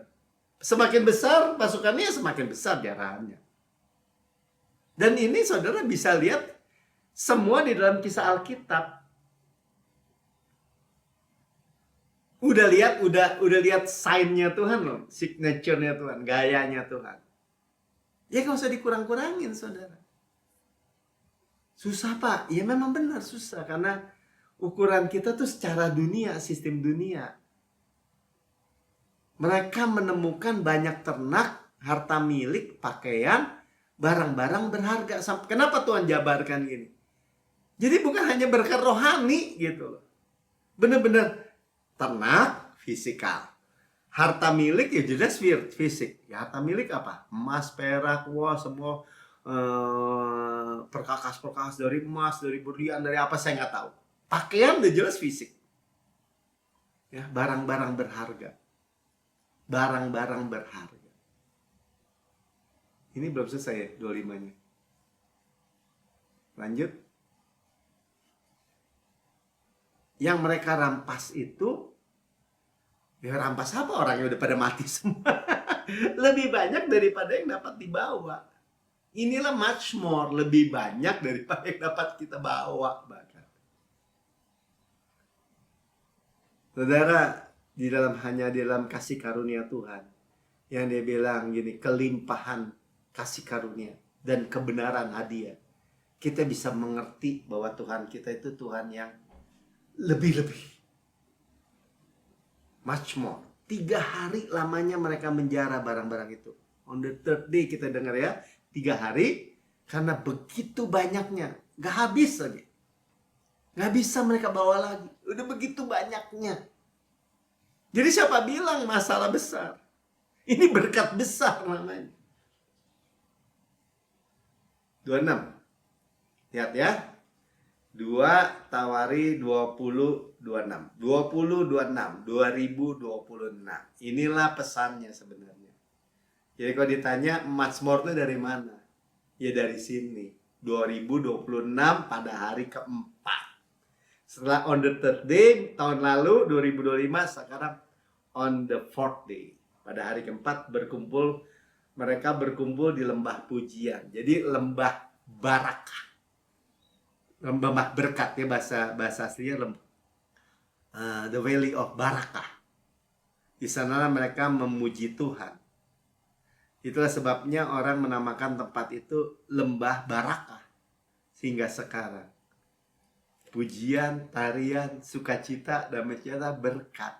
Semakin besar pasukannya, semakin besar jarahannya. Dan ini saudara bisa lihat semua di dalam kisah Alkitab. Udah lihat sign-nya Tuhan loh, signature-nya Tuhan, gayanya Tuhan. Ya gak usah dikurang-kurangin, saudara. Susah Pak, ya memang benar susah, karena ukuran kita tuh secara dunia, sistem dunia. Mereka menemukan banyak ternak, harta milik, pakaian, barang-barang berharga. Kenapa Tuhan jabarkan gini? Jadi bukan hanya berkat rohani gitu loh. Bener-bener ternak, fisikal. Harta milik ya jelas fisik. Ya harta milik apa? Emas, perak, wah semua perkakas-perkakas dari emas, dari berlian, dari apa saya nggak tahu. Pakaian udah jelas fisik. Ya, barang-barang berharga. Barang-barang berharga. Ini belum selesai ya 25-nya. Lanjut. Yang mereka rampas itu, ya rampas apa? Orangnya udah pada mati semua. Lebih banyak daripada yang dapat dibawa. Inilah much more, lebih banyak daripada yang dapat kita bawa bahkan. Saudara, di dalam kasih karunia Tuhan, yang dia bilang gini, kelimpahan kasih karunia dan kebenaran hadiah, kita bisa mengerti bahwa Tuhan kita itu Tuhan yang lebih-lebih, much more. 3 hari lamanya mereka menjara barang-barang itu. On the third day kita dengar ya, 3 hari, karena begitu banyaknya, gak habis lagi, gak bisa mereka bawa lagi, udah begitu banyaknya. Jadi siapa bilang masalah besar? Ini berkat besar namanya. 26. Lihat ya. 2 Tawari 20 26. 20 26. 2026. Inilah pesannya sebenarnya. Jadi kalau ditanya much more itu dari mana? Ya dari sini. 2026 pada hari keempat. Setelah on the third day tahun lalu 2025, sekarang on the fourth day. Pada hari keempat mereka berkumpul di lembah pujian. Jadi lembah barakah. Lembah berkat ya, bahasa aslinya the valley of barakah. Di sanalah mereka memuji Tuhan. Itulah sebabnya orang menamakan tempat itu lembah barakah sehingga sekarang. Pujian, tarian, sukacita, damai sejahtera, berkat.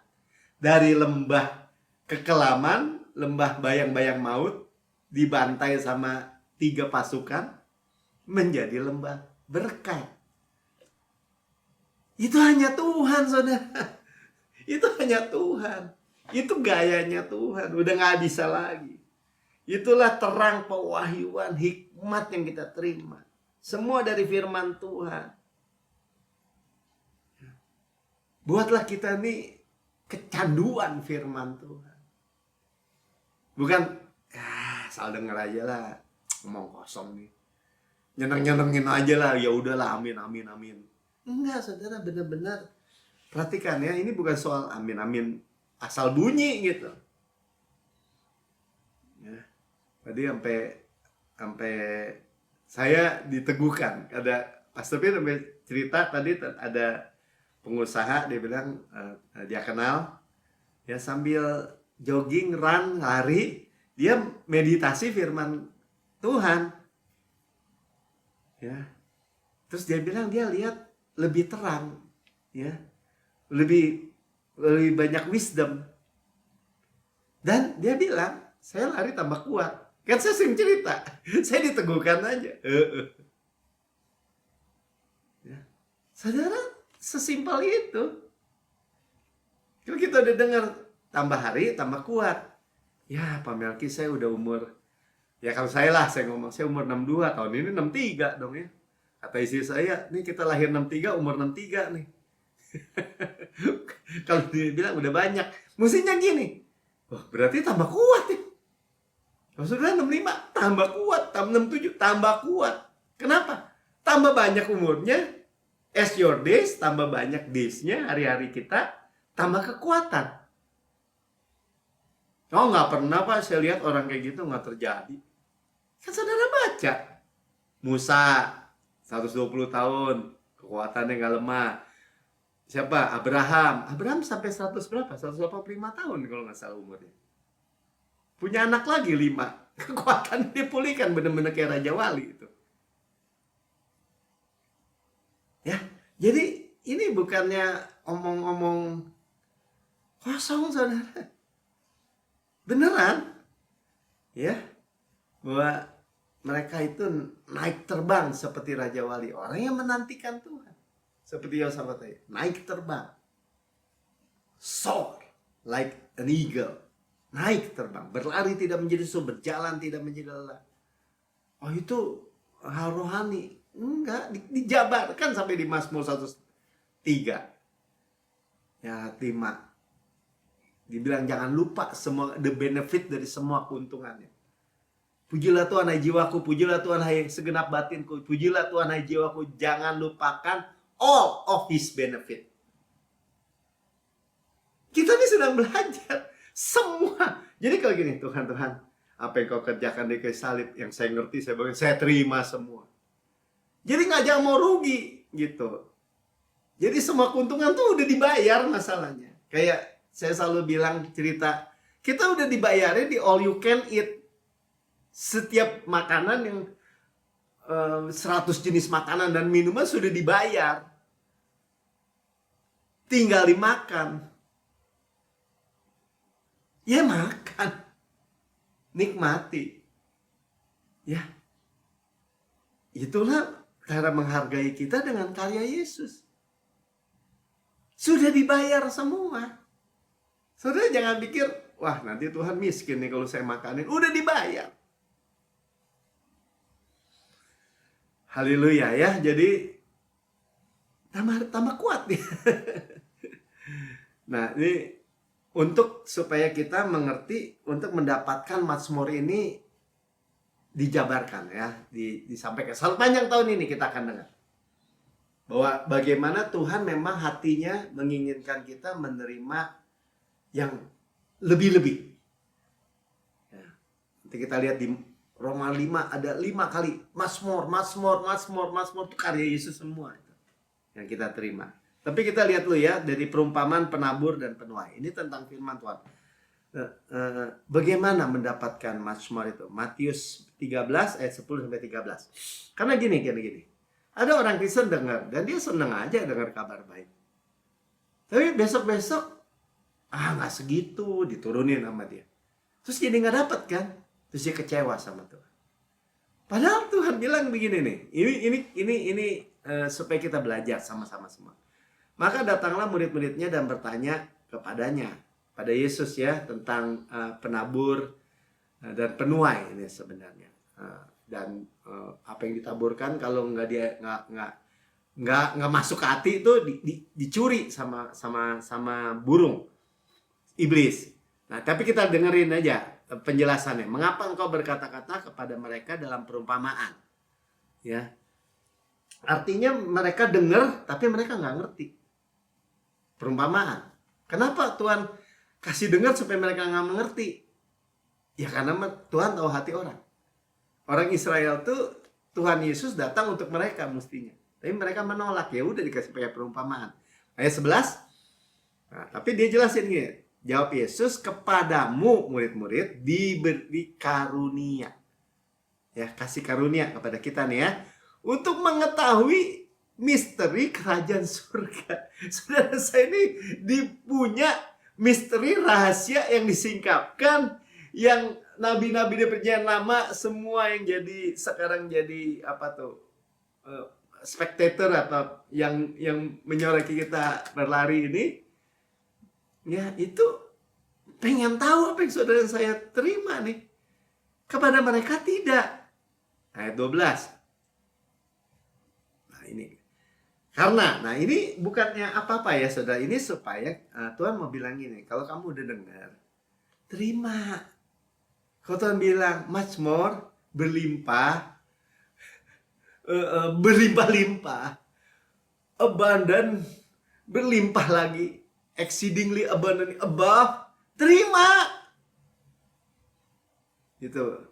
Dari lembah kekelaman, lembah bayang-bayang maut, dibantai sama 3 pasukan, menjadi lembah berkat. Itu hanya Tuhan, saudara. Itu hanya Tuhan. Itu gayanya Tuhan. Udah gak bisa lagi. Itulah terang pewahyuan, hikmat yang kita terima. Semua dari firman Tuhan. Buatlah kita nih kecanduan firman Tuhan. Bukan, asal denger aja lah, ngomong kosong nih. Nyeneng-nyenengin aja lah, ya udahlah, amin, amin, amin. Enggak, saudara, benar-benar perhatikan ya, ini bukan soal amin, amin asal bunyi gitu. Ya, tadi sampai saya diteguhkan. Ada Pastor Pin sampai cerita tadi ada pengusaha, dia bilang dia kenal ya, sambil jogging, run, lari, dia meditasi firman Tuhan ya. Terus dia bilang dia lihat lebih terang ya, lebih banyak wisdom, dan dia bilang saya lari tambah kuat. Kan saya sering cerita, saya diteguhkan aja. Ya. Saudara, sesimpel itu. Kalau kita udah dengar tambah hari tambah kuat. Ya, Pak Melki, saya udah umur, ya kalau saya ngomong saya umur 62, tahun ini 63 dong ya. Kata istri saya, nih kita lahir 63, umur 63 nih. Kalau dia bilang udah banyak, mestinya gini. Oh, berarti tambah kuat ya. Kalau sudah 65, tambah kuat, tambah 67, tambah kuat. Kenapa? Tambah banyak umurnya, as your days, tambah banyak days-nya, hari-hari kita, tambah kekuatan. Oh, nggak pernah Pak, saya lihat orang kayak gitu nggak terjadi. Kan saudara baca. Musa, 120 tahun, kekuatannya nggak lemah. Siapa? Abraham sampai 100 berapa? 185 tahun kalau nggak salah umurnya. Punya anak lagi 5. Kekuatan dipulihkan, benar-benar kayak Raja Wali itu. Ya, jadi ini bukannya omong-omong kosong, saudara. Beneran. Ya, bahwa mereka itu naik terbang seperti Raja Wali. Orang yang menantikan Tuhan. Seperti Yosafat tadi, naik terbang. Soar like an eagle. Naik terbang, berlari tidak menjadi lesu, berjalan tidak menjadi lelah. Oh, itu hal rohani. Enggak, dijabarkan sampai di Mazmur 103. Ya, 5. Dibilang jangan lupa semua the benefit dari semua keuntungannya. Pujilah Tuhan hai jiwaku, pujilah Tuhan hai segenap batinku, pujilah Tuhan hai jiwaku, jangan lupakan all of his benefit. Kita ini sedang belajar semua. Jadi kalau gini, Tuhan, apa yang kau kerjakan di kayu salib, yang saya ngerti, saya terima semua. Jadi nggak jangan mau rugi gitu. Jadi semua keuntungan tuh udah dibayar masalahnya. Kayak saya selalu bilang cerita, kita udah dibayarin di all you can eat. Setiap makanan yang 100 jenis makanan dan minuman sudah dibayar. Tinggal dimakan. Ya makan. Nikmati. Ya. Itulah cara menghargai kita dengan karya Yesus. Sudah dibayar semua. Saudara jangan pikir, wah nanti Tuhan miskin nih kalau saya makanin. Udah dibayar. Haleluya ya. Jadi tambah kuat nih. Nah, ini untuk supaya kita mengerti untuk mendapatkan Mazmur ini dijabarkan ya, disampaikan. Sepanjang tahun ini kita akan dengar bahwa bagaimana Tuhan memang hatinya menginginkan kita menerima yang lebih-lebih. Ya. Nanti kita lihat di Roma 5 ada 5 kali Mazmur itu karya Yesus semua itu yang kita terima. Tapi kita lihat dulu ya dari perumpamaan penabur dan penuai. Ini tentang firman Tuhan. Bagaimana mendapatkan Mazmur itu? Matius 13 ayat 10 sampai 13. Karena gini. Ada orang Kristen dengar dan dia senang aja dengar kabar baik. Tapi besok-besok nggak segitu diturunin sama dia. Terus jadi nggak dapat kan? Terus dia kecewa sama Tuhan. Padahal Tuhan bilang begini nih. Ini supaya kita belajar sama-sama semua. Maka datanglah murid-muridnya dan bertanya kepadanya, pada Yesus ya, tentang penabur dan penuai ini sebenarnya. Dan apa yang ditaburkan kalau nggak masuk ke hati itu dicuri sama burung iblis. Nah, tapi kita dengerin aja penjelasannya. Mengapa engkau berkata-kata kepada mereka dalam perumpamaan? Ya, artinya mereka dengar tapi mereka nggak ngerti perumpamaan. Kenapa Tuhan kasih dengar supaya mereka nggak mengerti? Ya karena Tuhan tahu hati orang. Orang Israel tuh Tuhan Yesus datang untuk mereka mestinya. Tapi mereka menolak. Ya udah dikasih pakai perumpamaan. Ayat 11. Nah, tapi dia jelasin gini. Jawab Yesus, kepadamu murid-murid diberi karunia. Ya, kasih karunia kepada kita nih ya. Untuk mengetahui misteri kerajaan surga. Saudara, saya ini dipunya misteri rahasia yang disingkapkan, yang nabi-nabi di perjanjian lama semua yang jadi sekarang jadi apa tuh spectator atau yang menyoraki kita berlari ini, ya itu pengen tahu apa yang saudara saya terima nih. Kepada mereka tidak. Ayat 12. Nah ini. Karena, nah ini bukannya apa-apa ya saudara. Ini supaya Tuhan mau bilang gini. Kalau kamu udah dengar, terima. Kalau Tuhan bilang, Mazmur berlimpah, berlimpah-limpah, abundant, berlimpah lagi, exceedingly abundant, above, terima. Gitu.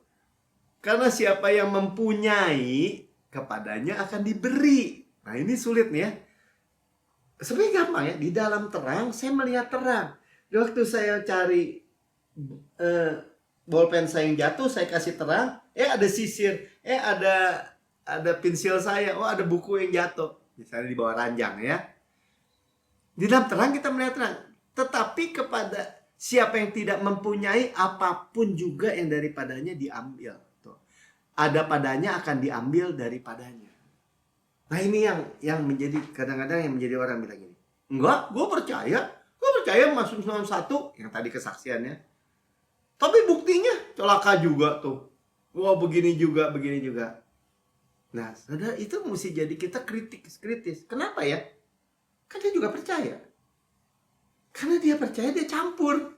Karena siapa yang mempunyai, kepadanya akan diberi. Nah ini sulit nih ya. Sebenarnya gampang ya. Di dalam terang saya melihat terang. Di waktu saya cari bolpen saya yang jatuh, saya kasih terang. Ada sisir. Ada pensil saya. Oh ada buku yang jatuh. Misalnya di bawah ranjang ya. Di dalam terang kita melihat terang. Tetapi kepada siapa yang tidak mempunyai, apapun juga yang daripadanya diambil. Tuh. Ada padanya akan diambil daripadanya. Nah ini yang menjadi kadang-kadang yang menjadi orang bilang gini, enggak, gue percaya masuk 91 yang tadi kesaksiannya, tapi buktinya celaka juga tuh, wah begini juga. Nah saudara, itu mesti jadi kita kritis. Kenapa ya? Kan dia juga percaya, karena dia percaya dia campur.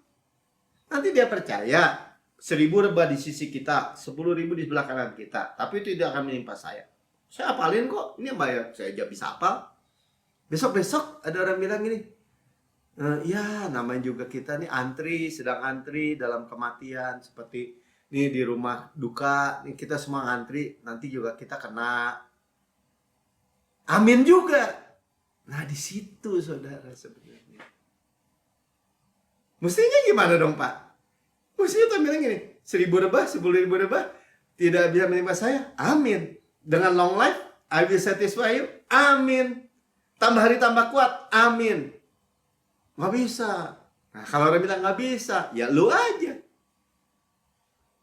Nanti dia percaya 1000 rebah di sisi kita, 10.000 di sebelah kanan kita, tapi itu tidak akan menimpa saya. Saya hafalin kok, ini yang bayar, saya aja bisa hafal. Besok-besok ada orang bilang gini, ya namanya juga kita nih sedang antri dalam kematian. Seperti ini di rumah duka, nih kita semua antri, nanti juga kita kena. Amin juga. Nah di situ saudara sebenarnya. Mestinya gimana dong Pak? Mestinya tuh bilang gini, 1000 rebah, 10.000 rebah, tidak bisa menimpa saya, amin. Dengan long life, I will satisfy you. Amin. Tambah hari tambah kuat. Amin. Nggak bisa. Nah, kalau orang bilang nggak bisa, ya lu aja.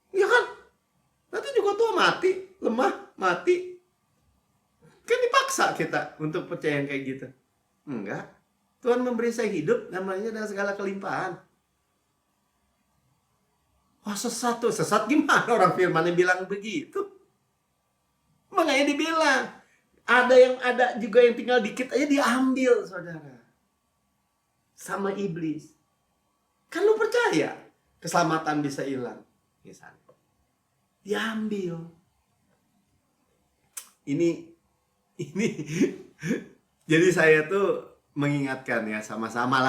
Ya kan? Nanti juga tua mati, lemah, mati. Kan dipaksa kita untuk percaya yang kayak gitu. Enggak. Tuhan memberi saya hidup, namanya dengan segala kelimpahan. Wah sesat gimana orang firman yang bilang begitu? Makanya dibilang ada juga yang tinggal dikit aja diambil saudara sama iblis. Kan lu percaya keselamatan bisa hilang, misalnya. Diambil. Ini jadi saya tuh mengingatkan ya, sama-sama.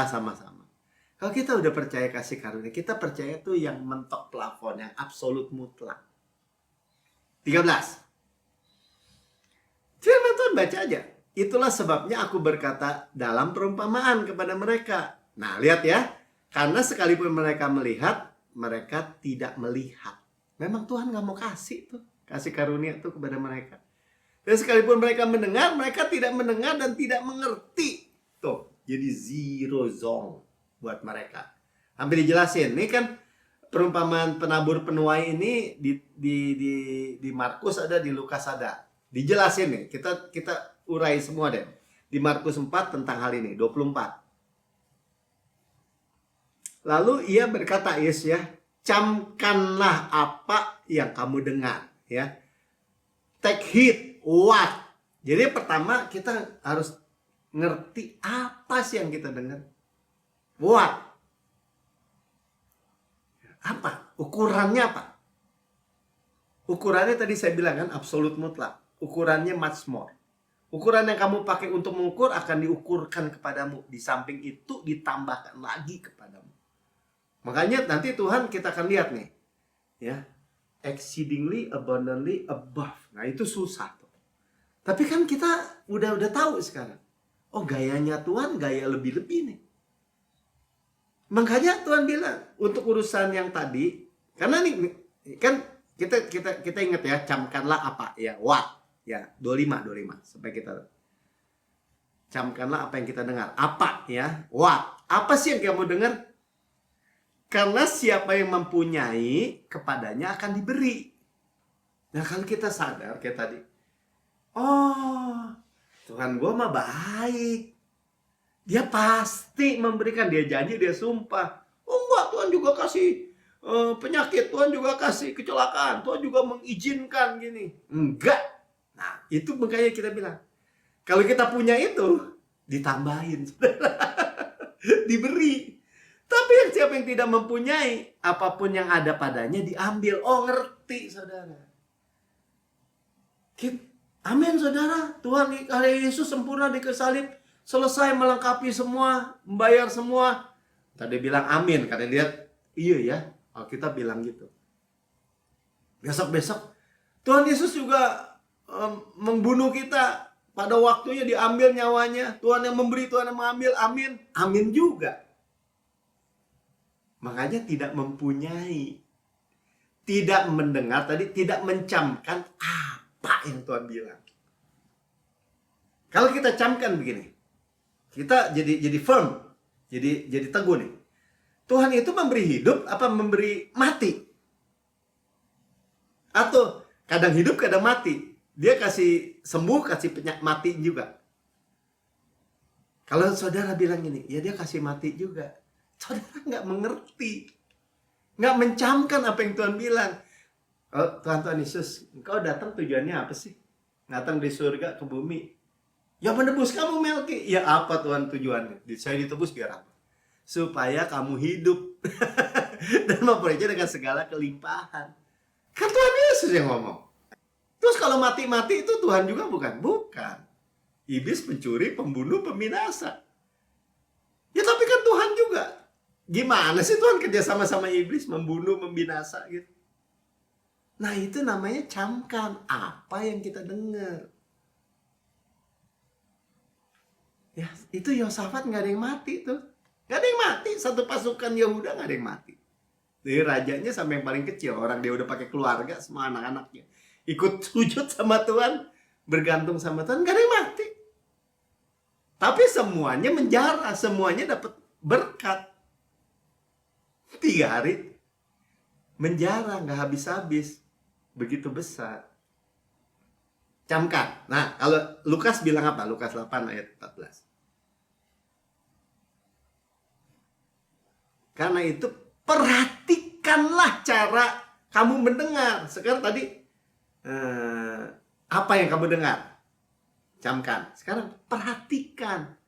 Kalau kita udah percaya kasih karunia, kita percaya tuh yang mentok plafon, yang absolut mutlak. 13. Firman Tuhan baca aja. Itulah sebabnya aku berkata dalam perumpamaan kepada mereka. Nah, lihat ya. Karena sekalipun mereka melihat, mereka tidak melihat. Memang Tuhan gak mau kasih tuh, kasih karunia tuh kepada mereka. Dan sekalipun mereka mendengar, mereka tidak mendengar dan tidak mengerti. Tuh, jadi zero zone buat mereka. Hampir dijelasin. Ini kan perumpamaan penabur penuai ini di Markus ada, di Lukas ada. Dijelasin nih, kita urai semua deh. Di Markus 4 tentang hal ini, 24. Lalu ia berkata, Yesus ya, camkanlah apa yang kamu dengar, ya. Take heed what. Jadi pertama kita harus ngerti apa sih yang kita dengar. What? Apa? Ukurannya apa? Ukurannya tadi saya bilang kan absolut mutlak. Ukurannya much more. Ukuran yang kamu pakai untuk mengukur akan diukurkan kepadamu. Di samping itu ditambahkan lagi kepadamu. Makanya nanti Tuhan kita akan lihat nih. Ya. Exceedingly abundantly above. Nah, itu susah tuh. Tapi kan kita udah tahu sekarang. Oh, gayanya Tuhan gaya lebih-lebih nih. Makanya Tuhan bilang untuk urusan yang tadi, karena nih kan kita ingat ya, camkanlah apa ya, what ya, 25 supaya kita camkanlah apa yang kita dengar, apa ya, what, apa sih yang kamu dengar? Karena siapa yang mempunyai kepadanya akan diberi. Nah, kalau kita sadar kayak tadi, oh Tuhan gue mah baik. Dia pasti memberikan, dia janji, dia sumpah. Oh enggak, Tuhan juga kasih penyakit, Tuhan juga kasih kecelakaan, Tuhan juga mengizinkan gini. Enggak. Nah, itu makanya kita bilang, kalau kita punya itu, ditambahin. Diberi. Tapi yang siapa yang tidak mempunyai, apapun yang ada padanya diambil. Oh, ngerti saudara. Amin saudara. Tuhan Yesus sempurna di kayu salib. Selesai melengkapi semua, membayar semua. Tadi bilang amin, karena lihat, iya ya, kita bilang gitu. Besok-besok, Tuhan Yesus juga membunuh kita. Pada waktunya diambil nyawanya. Tuhan yang memberi, Tuhan yang mengambil, amin. Amin juga. Makanya tidak mempunyai, tidak mendengar, tadi tidak mencamkan apa yang Tuhan bilang. Kalau kita camkan begini, kita jadi firm, jadi teguh nih. Tuhan itu memberi hidup apa memberi mati? Atau kadang hidup kadang mati. Dia kasih sembuh, kasih mati juga. Kalau saudara bilang gini, ya dia kasih mati juga. Saudara nggak mengerti, nggak mencamkan apa yang Tuhan bilang. Oh, Tuhan Yesus, engkau datang tujuannya apa sih? Datang di surga ke bumi. Ya menebus kamu Melki. Ya apa Tuhan tujuannya? Saya ditebus biar apa? Supaya kamu hidup. Dan memperoleh dengan segala kelimpahan. Kan Tuhan Yesus yang ngomong. Terus kalau mati-mati itu Tuhan juga bukan? Bukan. Iblis pencuri, pembunuh, peminasa. Ya tapi kan Tuhan juga. Gimana sih Tuhan kerja sama-sama iblis? Membunuh, membinasa gitu. Nah itu namanya camkan. Apa yang kita dengar. Ya, itu Yosafat nggak ada yang mati tuh. Nggak ada yang mati. Satu pasukan Yehuda nggak ada yang mati. Dari rajanya sampai yang paling kecil. Orang dia udah pakai keluarga, semua anak-anaknya. Ikut sujud sama Tuhan. Bergantung sama Tuhan. Nggak ada yang mati. Tapi semuanya menjara. Semuanya dapat berkat. 3 hari. Menjara. Nggak habis-habis. Begitu besar. Camkan. Nah, kalau Lukas bilang apa? Lukas 8 ayat 14. Karena itu perhatikanlah cara kamu mendengar. Sekarang tadi apa yang kamu dengar? Camkan. Sekarang perhatikan.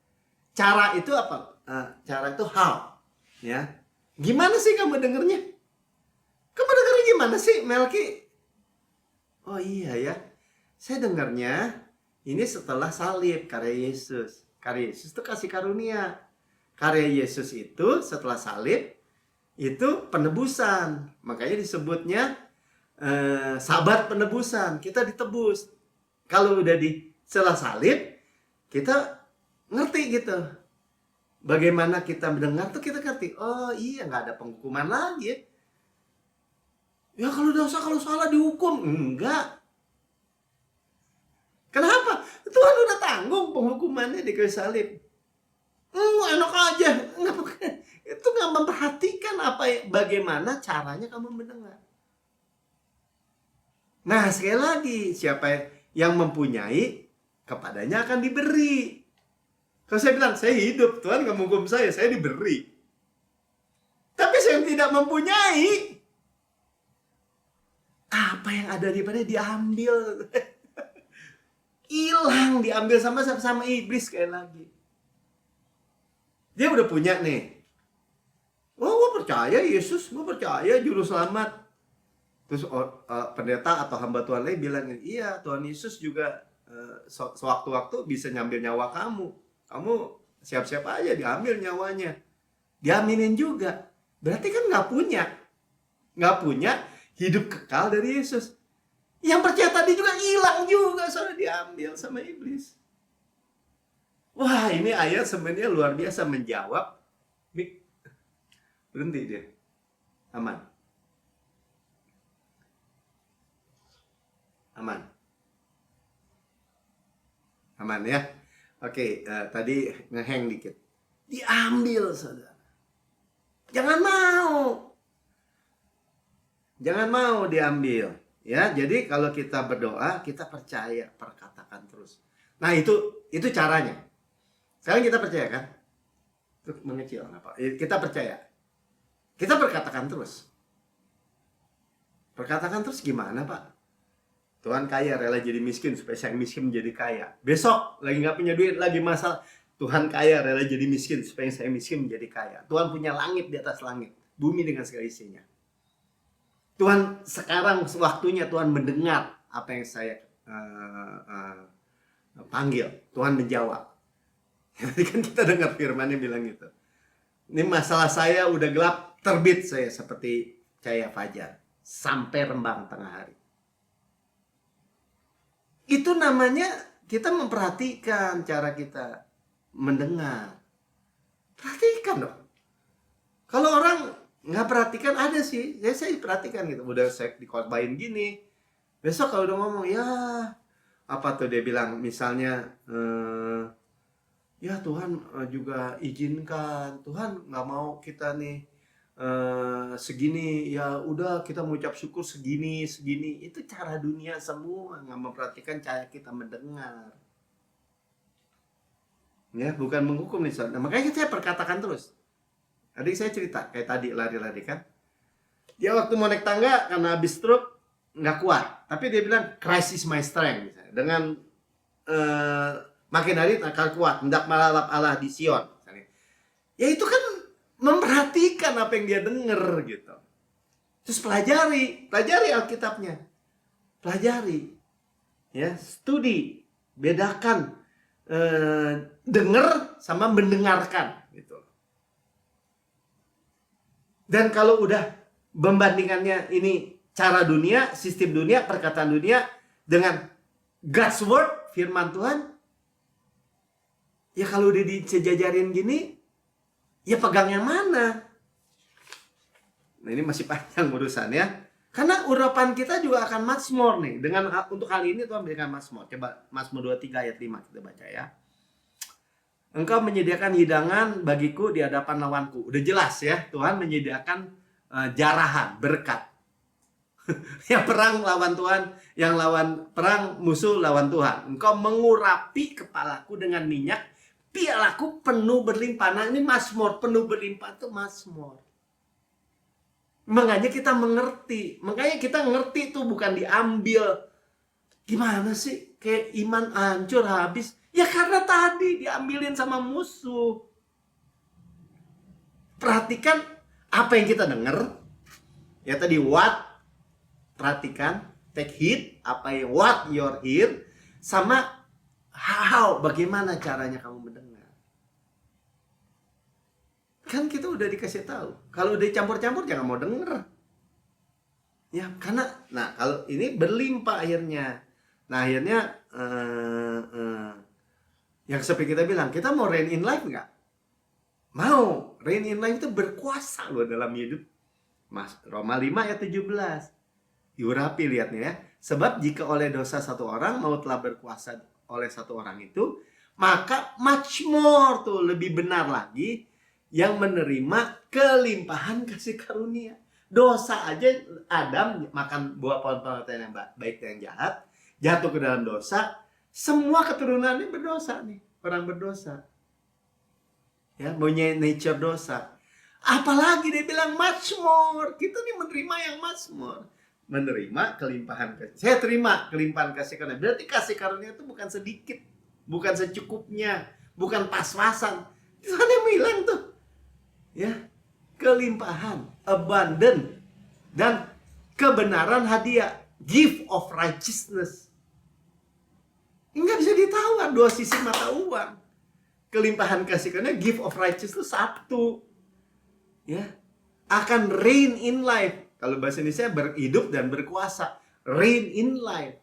Cara itu apa? Cara itu how. Ya. Gimana sih kamu dengernya? Kamu dengernya gimana sih, Melki? Oh iya ya, saya dengarnya ini setelah salib karya Yesus. Karya Yesus itu kasih karunia. Karya Yesus itu setelah salib itu penebusan. Makanya disebutnya sabat penebusan. Kita ditebus. Kalau udah setelah salib, kita ngerti gitu. Bagaimana kita mendengar tuh kita ngerti. Oh iya, nggak ada penghukuman lagi. Ya kalau dosa, kalau salah dihukum. Enggak. Kenapa? Tuhan udah tanggung penghukumannya di kayu salib. Enak aja. Itu nggak memperhatikan bagaimana caranya kamu mendengar. Nah, sekali lagi, siapa yang mempunyai, kepadanya akan diberi. Kalau saya bilang, saya hidup, Tuhan nggak menghukum saya diberi. Tapi saya yang tidak mempunyai, apa yang ada di mana diambil. Hilang, diambil sama iblis sekali lagi. Dia udah punya nih. Oh, gue percaya Yesus, gue percaya juru selamat. Terus pendeta atau hamba Tuhan lain bilang, iya Tuhan Yesus juga sewaktu-waktu bisa ngambil nyawa kamu. Kamu siap-siap aja diambil nyawanya. Diaminin juga. Berarti kan nggak punya hidup kekal dari Yesus. Yang percaya tadi juga hilang juga, soalnya diambil sama iblis. Wah, ini ayat sebenarnya luar biasa menjawab. Berhenti dia. Aman. Aman ya. Oke, tadi ngehang dikit. Diambil, saudara. Jangan mau diambil. Ya, jadi kalau kita berdoa, kita percaya, perkatakan terus. Nah, itu caranya. Sekarang kita percaya kan? Itu mengecil apa? Kita percaya. Kita berkatakan terus. Perkatakan terus gimana, Pak? Tuhan kaya, rela jadi miskin supaya saya miskin menjadi kaya. Besok lagi nggak punya duit, lagi masalah. Tuhan kaya, rela jadi miskin supaya saya miskin menjadi kaya. Tuhan punya langit di atas langit, bumi dengan segala isinya. Tuhan sekarang waktunya Tuhan mendengar apa yang saya panggil. Tuhan menjawab. Jadi kan kita dengar firman-Nya bilang gitu. Ini masalah saya udah gelap, terbit saya seperti cahaya fajar sampai rembang tengah hari. Itu namanya kita memperhatikan cara kita mendengar. Perhatikan dong. Kalau orang nggak perhatikan, ada sih. Saya perhatikan gitu. Udah saya dikhotbahin gini. Besok kalau udah ngomong, ya apa tuh dia bilang, misalnya ya Tuhan juga izinkan. Tuhan nggak mau kita nih segini, ya udah kita mengucap syukur segini. Itu cara dunia semua, nggak memperhatikan cara kita mendengar. Ya, bukan menghukum nih. Nah, makanya saya perkatakan terus. Tadi saya cerita kayak tadi lari-lari kan. Dia waktu mau naik tangga karena habis stroke nggak kuat, tapi dia bilang Christ is my strength. Misalnya. Dengan makin hari akan kuat, hendak melalap Allah di Sion. Misalnya. Ya itu kan memperhatikan apa yang dia dengar gitu. Terus pelajari Alkitabnya, pelajari, ya studi, bedakan dengar sama mendengarkan gitu. Dan kalau udah membandingannya ini cara dunia, sistem dunia, perkataan dunia dengan God's word, firman Tuhan, ya kalau udah disejajarin gini, ya pegang yang mana? Nah ini masih panjang urusan ya. Karena urapan kita juga akan Mazmur nih. Untuk kali ini Tuhan berikan Mazmur. Coba Mazmur 23 ayat 5 kita baca ya. Engkau menyediakan hidangan bagiku di hadapan lawanku. Udah jelas ya, Tuhan menyediakan jarahan, berkat. Yang perang lawan Tuhan, yang lawan perang musuh lawan Tuhan. Engkau mengurapi kepalaku dengan minyak, pialaku penuh berlimpah. Nah ini Mazmur, penuh berlimpah itu Mazmur. Makanya kita mengerti. Makanya kita ngerti itu bukan diambil. Gimana sih? Kayak iman hancur habis. Ya karena tadi diambilin sama musuh. Perhatikan Apa yang kita dengar, ya tadi what, perhatikan, take heed, apa yang what your hear, sama how, bagaimana caranya kamu mendengar. Kan kita udah dikasih tahu, kalau udah campur-campur jangan mau denger. Ya, karena, nah kalau ini berlimpah akhirnya. Nah akhirnya yang seperti kita bilang, kita mau reign in life nggak? Mau. Reign in life itu berkuasa loh dalam hidup. Mas, Roma 5 ayat 17. Diurapi lihatnya ya. Sebab jika oleh dosa satu orang maut telah berkuasa oleh satu orang itu, maka much more tuh, lebih benar lagi, yang menerima kelimpahan kasih karunia. Dosa aja, Adam makan buah pohon pengetahuan yang baik dan yang jahat, jatuh ke dalam dosa, semua keturunannya berdosa nih, orang berdosa. Ya, punya nature dosa. Apalagi dia bilang much more. Kita nih menerima yang much more. Menerima kelimpahan kasih. Saya terima kelimpahan kasih karunia. Berarti kasih karunia itu bukan sedikit, bukan secukupnya, bukan pas-pasan. Tuhan yang bilang tuh. Ya, kelimpahan, abundant, dan kebenaran hadiah, gift of righteousness. Nggak bisa ditawar, dua sisi mata uang. Kelimpahan kasih karunia, gift of righteousness satu. Ya, akan reign in life. Kalau bahasa Indonesia berhidup dan berkuasa, reign in life.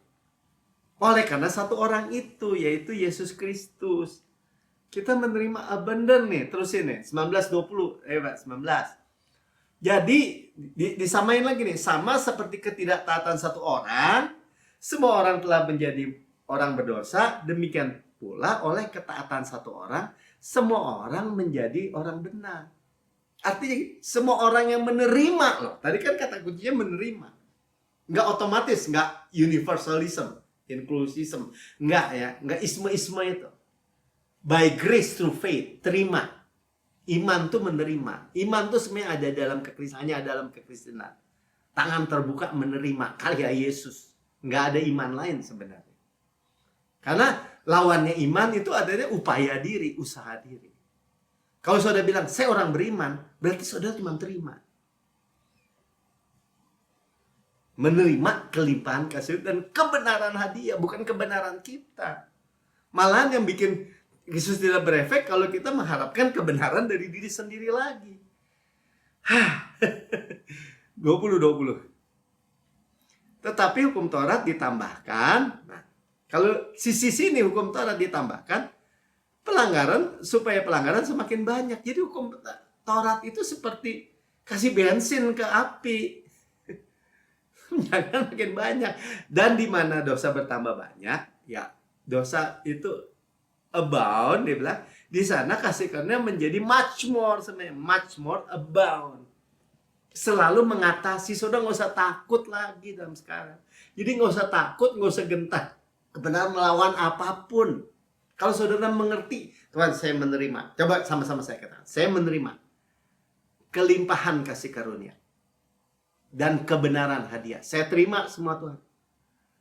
Oleh karena satu orang itu, yaitu Yesus Kristus. Kita menerima abundant nih, terusin nih, 19:20, Pak, 19. Jadi, disamain lagi nih, sama seperti ketidaktaatan satu orang, semua orang telah menjadi orang berdosa, demikian pula oleh ketaatan satu orang, semua orang menjadi orang benar. Artinya, semua orang yang menerima, loh, tadi kan kata kuncinya menerima. Nggak otomatis, nggak universalism, inclusism, nggak ya, nggak isme-isme itu. By grace through faith, terima. Iman tuh menerima. Iman tuh sebenarnya ada dalam kekristenan, hanya dalam kekristenan. Tangan terbuka menerima karya Yesus. Nggak ada iman lain sebenarnya. Karena lawannya iman itu adanya upaya diri, usaha diri. Kalau saudara bilang, saya orang beriman, berarti saudara cuma terima. Menerima kelimpahan kasih dan kebenaran hadiah, bukan kebenaran kita. Malahan yang bikin Yesus tidak berefek kalau kita mengharapkan kebenaran dari diri sendiri lagi. 20. Tetapi hukum Taurat ditambahkan. Nah, kalau sisi sini hukum Taurat ditambahkan, supaya pelanggaran semakin banyak. Jadi hukum Taurat itu seperti kasih bensin ke api. Jangan makin banyak. Dan di mana dosa bertambah banyak, ya dosa itu abound, dia bilang, di sana kasih karunia menjadi much more, sebenarnya much more abound. Selalu mengatasi, saudara nggak usah takut lagi dalam sekarang. Jadi nggak usah takut, nggak usah gentar. Kebenaran melawan apapun. Kalau saudara mengerti, Tuhan saya menerima. Coba sama-sama saya katakan, saya menerima kelimpahan kasih karunia dan kebenaran hadiah. Saya terima semua Tuhan.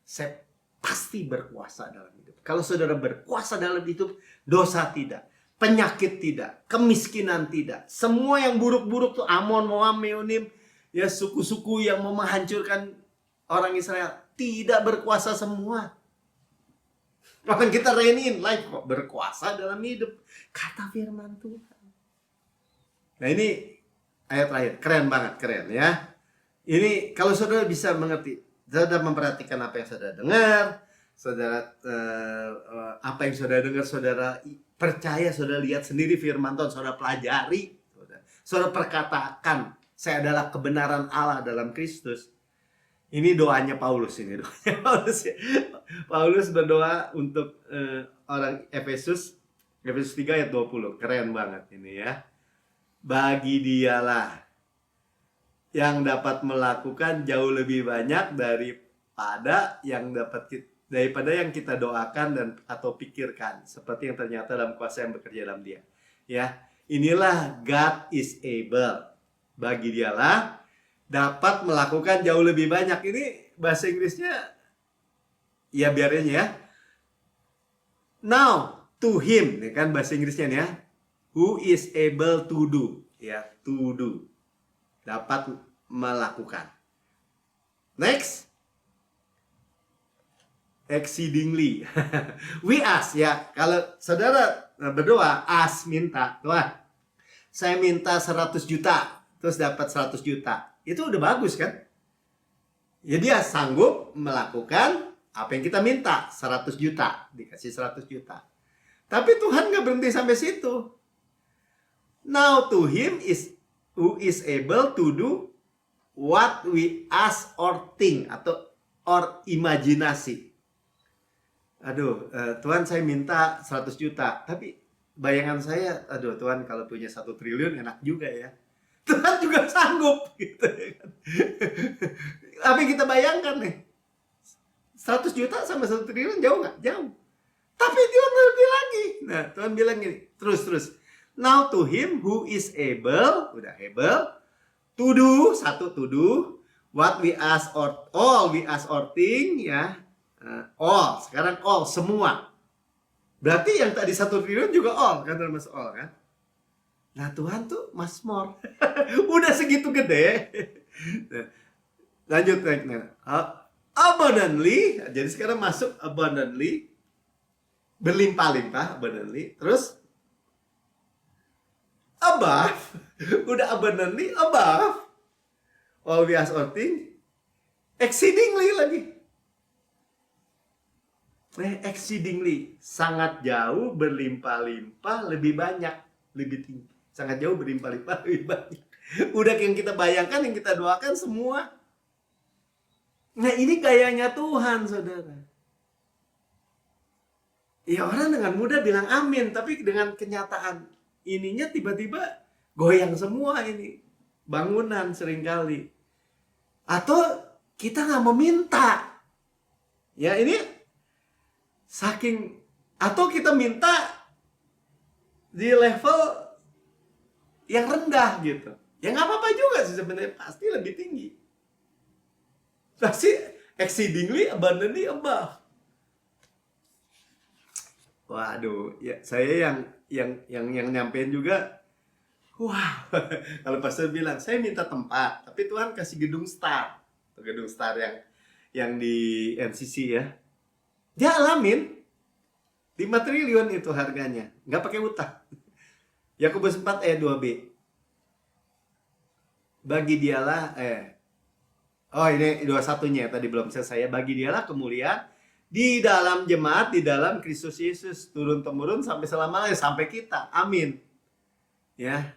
Saya pasti berkuasa dalam hidup. Kalau saudara berkuasa dalam hidup, dosa tidak, penyakit tidak, kemiskinan tidak. Semua yang buruk-buruk tuh, Amon, Moab, Meonim, ya suku-suku yang mau menghancurkan orang Israel, tidak berkuasa semua. Bahkan kita reign in life kok, berkuasa dalam hidup. Kata firman Tuhan. Nah ini ayat terakhir, keren banget, keren ya. Ini kalau saudara bisa mengerti, saudara memperhatikan apa yang saudara dengar, saudara apa yang saudara dengar, saudara percaya, saudara lihat sendiri firman Tuhan, saudara pelajari, saudara perkatakan, saya adalah kebenaran Allah dalam Kristus. Ini doanya Paulus ini, doanya Paulus ya. Paulus berdoa untuk orang Efesus 3 ayat 20. Keren banget ini ya. Bagi dialah yang dapat melakukan jauh lebih banyak daripada yang kita doakan dan atau pikirkan, seperti yang ternyata dalam kuasa yang bekerja dalam dia. Ya, inilah God is able. Bagi dialah dapat melakukan jauh lebih banyak. Ini bahasa Inggrisnya ya biarin ya. Now to him, ini kan bahasa Inggrisnya nih ya. Who is able to do, ya, to do. dapat melakukan. Next. Exceedingly. We ask ya. Kalau saudara berdoa, ask, minta. Tuhan, saya minta 100 juta. Terus dapat 100 juta. Itu udah bagus kan? Ya dia sanggup melakukan apa yang kita minta. 100 juta. Dikasih 100 juta. Tapi Tuhan gak berhenti sampai situ. Now to him who is able to do what we ask or think. Atau or imajinasi. Aduh, Tuhan saya minta 100 juta. Tapi bayangan saya, aduh Tuhan kalau punya 1 triliun enak juga ya. Tuhan juga sanggup gitu kan. Apa yang kita bayangkan nih? 100 juta sama 1 triliun jauh nggak? Jauh. Tapi Tuhan lebih lagi. Nah, Tuhan bilang gini, terus. Now to him who is able, udah able, to do, to do, what we ask or all we ask or think, ya. All, sekarang all, semua. Berarti yang tadi 1 triliun juga all, kan termasuk all kan? Nah Tuhan tuh much more. Udah segitu gede. Lanjut naiknya. Abundantly, jadi sekarang masuk abundantly. Berlimpah-limpah, abundantly. Terus above. Udah abundantly, above. All we ask or think. Exceedingly lagi. Exceedingly, sangat jauh, berlimpah-limpah, lebih banyak, lebih tinggi. Sangat jauh, berlimpah-limpah, lebih banyak. Udah yang kita bayangkan, yang kita doakan semua. Nah ini gayanya Tuhan, saudara. Ya orang dengan mudah bilang amin, tapi dengan kenyataan ininya tiba-tiba goyang semua ini. Bangunan seringkali. Atau kita nggak meminta. Ya ini saking, atau kita minta di level yang rendah gitu. Ya nggak apa-apa juga sih sebenarnya, pasti lebih tinggi. Pasti exceedingly, abundantly, above. Waduh, ya saya yang nyampein juga. Wah, kalau pastor bilang saya minta tempat, tapi Tuhan kasih gedung Star, gedung Star yang di NCC ya. Dia alamin 5 triliun itu harganya, nggak pakai utang. Yakobus 4 ayat 2b. Bagi dialah ini 21-nya tadi belum selesai. Bagi dialah kemuliaan di dalam jemaat, di dalam Kristus Yesus, turun temurun sampai selamanya, sampai kita. Amin. Ya.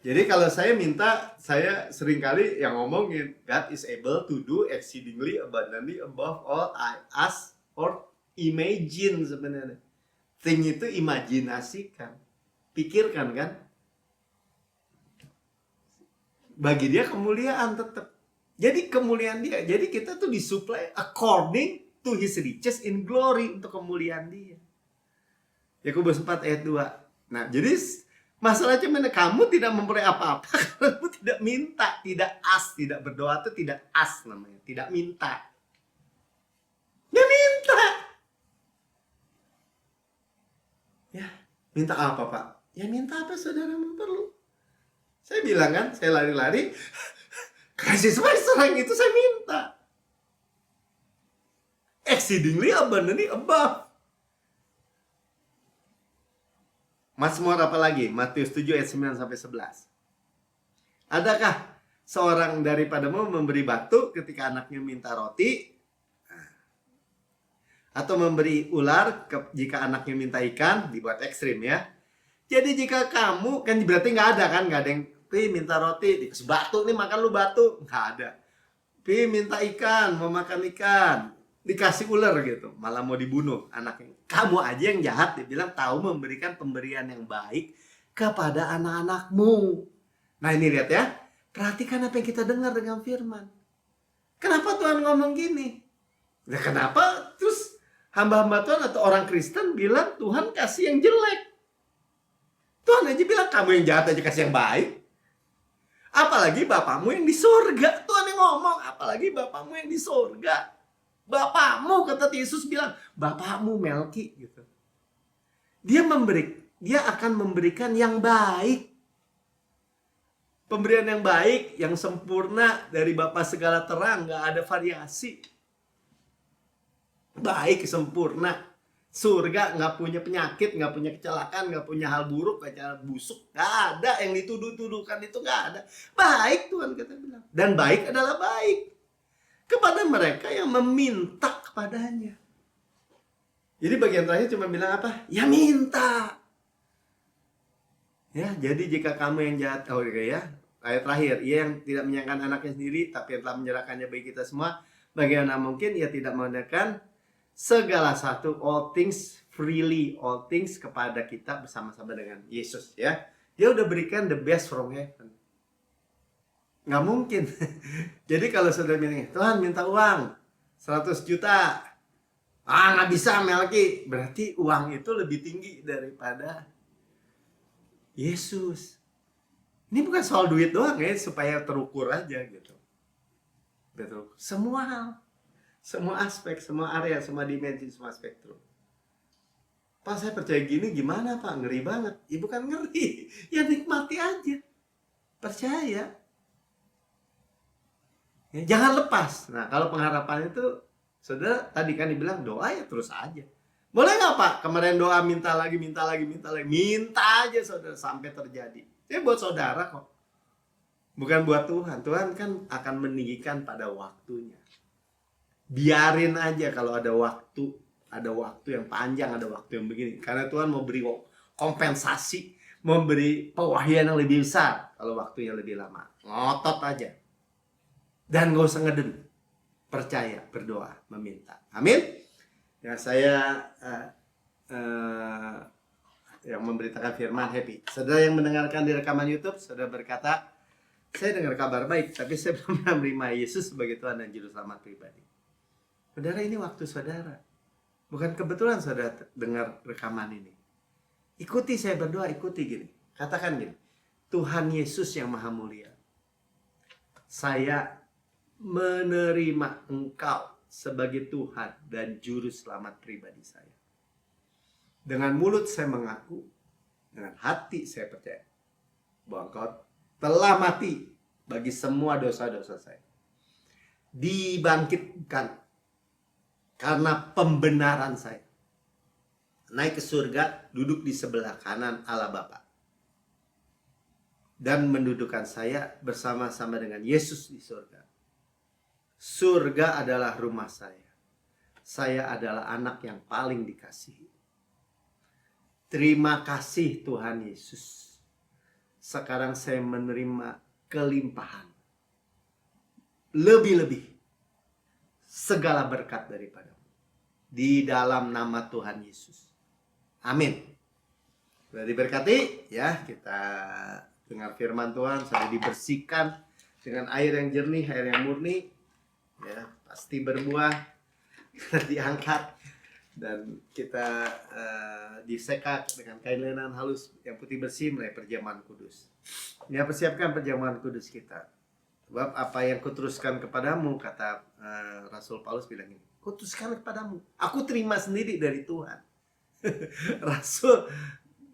Jadi kalau saya minta, saya seringkali yang ngomongin God is able to do exceedingly abundantly above all I ask or imagine sebenarnya. Think itu imajinasikan, pikirkan kan. Bagi dia kemuliaan tetap. Jadi kemuliaan dia. Jadi kita tuh disuplai according to his riches in glory, untuk kemuliaan dia. Yakobus 4 ayat 2. Nah, jadi masalahnya mana, kamu tidak memperoleh apa-apa karena kamu tidak minta, tidak ask, tidak berdoa itu tidak ask namanya, tidak minta. Dia minta. Ya, minta apa, Pak? Ya minta apa saudara perlu. Saya bilang kan, saya lari-lari, kasih semester yang itu saya minta. Exceedingly abundantly above. Mazmur apa lagi? Matius 7 ayat 9 sampai 11. Adakah seorang daripadamu memberi batu ketika anaknya minta roti? Atau memberi ular jika anaknya minta ikan? Dibuat ekstrim ya. Jadi jika kamu, kan berarti nggak ada kan? Nggak ada yang, Pi minta roti, dikasih batu nih, makan lu batu. Nggak ada. Pi minta ikan, mau makan ikan, dikasih ular gitu, malah mau dibunuh anaknya. Kamu aja yang jahat, dibilang tahu memberikan pemberian yang baik kepada anak-anakmu. Nah ini lihat ya, perhatikan apa yang kita dengar dengan firman. Kenapa Tuhan ngomong gini? Nah, kenapa terus hamba-hamba Tuhan atau orang Kristen bilang Tuhan kasih yang jelek? Tuhan aja bilang kamu yang jahat aja kasih yang baik. Apalagi Bapakmu yang di surga. Tuhan yang ngomong, apalagi Bapakmu yang di surga. Bapakmu, kata Yesus bilang, Bapakmu Melki gitu. Dia akan memberikan yang baik. Pemberian yang baik, yang sempurna dari Bapa segala terang, nggak ada variasi. Baik, sempurna. Surga nggak punya penyakit, nggak punya kecelakaan, nggak punya hal buruk, nggak hal busuk. Nggak ada yang dituduh-tuduhkan, itu nggak ada. Baik, Tuhan kata bilang. Dan baik adalah baik kepada mereka yang meminta kepadanya. Jadi bagian terakhir cuma bilang apa? Ya minta. Ya, jadi jika kamu yang jahat, ya, ayat terakhir, ia yang tidak menyayangkan anaknya sendiri, tapi yang telah menyerahkannya bagi kita semua, bagaimana mungkin ia tidak menyerahkan segala satu, all things freely, all things kepada kita bersama-sama dengan Yesus, ya. Dia udah berikan the best from heaven. Nggak mungkin. Jadi kalau saudara bilang, Tuhan minta uang 100 juta. Nggak bisa, Melki. Berarti uang itu lebih tinggi daripada Yesus. Ini bukan soal duit doang ya, supaya terukur aja gitu. Betul. Semua hal, semua aspek, semua area, semua dimensi, semua spektrum. Pak, saya percaya gini gimana Pak? Ngeri banget. Ya bukan ngeri, ya nikmati aja. Percaya. Ya, jangan lepas. Nah, kalau pengharapan itu, saudara tadi kan dibilang doa ya terus aja. Boleh nggak Pak? Kemarin doa minta lagi. Minta aja saudara sampai terjadi. Ini buat saudara kok. Bukan buat Tuhan. Tuhan kan akan meninggikan pada waktunya. Biarin aja kalau ada waktu. Ada waktu yang panjang, ada waktu yang begini. Karena Tuhan mau beri kompensasi. Memberi pewahyuan yang lebih besar. Kalau waktunya lebih lama. Ngotot aja. Dan gak usah ngeden. Percaya, berdoa, meminta. Amin. Ya, saya yang memberitakan firman happy. Saudara yang mendengarkan di rekaman YouTube, saudara berkata, saya dengar kabar baik, tapi saya belum menerima Yesus sebagai Tuhan dan Juru Selamat pribadi. Saudara, ini waktu saudara. Bukan kebetulan saudara dengar rekaman ini. Ikuti saya berdoa, ikuti gini. Katakan gini, Tuhan Yesus yang Maha Mulia, saya menerima Engkau sebagai Tuhan dan Juru Selamat pribadi saya. Dengan mulut saya mengaku, dengan hati saya percaya bahwa Engkau telah mati bagi semua dosa-dosa saya. Dibangkitkan karena pembenaran saya. Naik ke surga, duduk di sebelah kanan Allah Bapa. Dan mendudukkan saya bersama-sama dengan Yesus di surga. Surga adalah rumah saya. Saya adalah anak yang paling dikasihi. Terima kasih Tuhan Yesus. Sekarang saya menerima kelimpahan. Lebih-lebih. Segala berkat daripada-Mu. Di dalam nama Tuhan Yesus. Amin. Sudah diberkati ya, kita dengar firman Tuhan, sudah dibersihkan dengan air yang jernih, air yang murni. Ya, pasti berbuah, diangkat dan kita disekat dengan kain lenan halus yang putih bersih mulai perjamuan kudus. Ya, persiapkan perjamuan kudus kita. Sebab apa yang kuteruskan kepadamu, kata Rasul Paulus bilang ini, kuteruskan kepadamu. Aku terima sendiri dari Tuhan. Rasul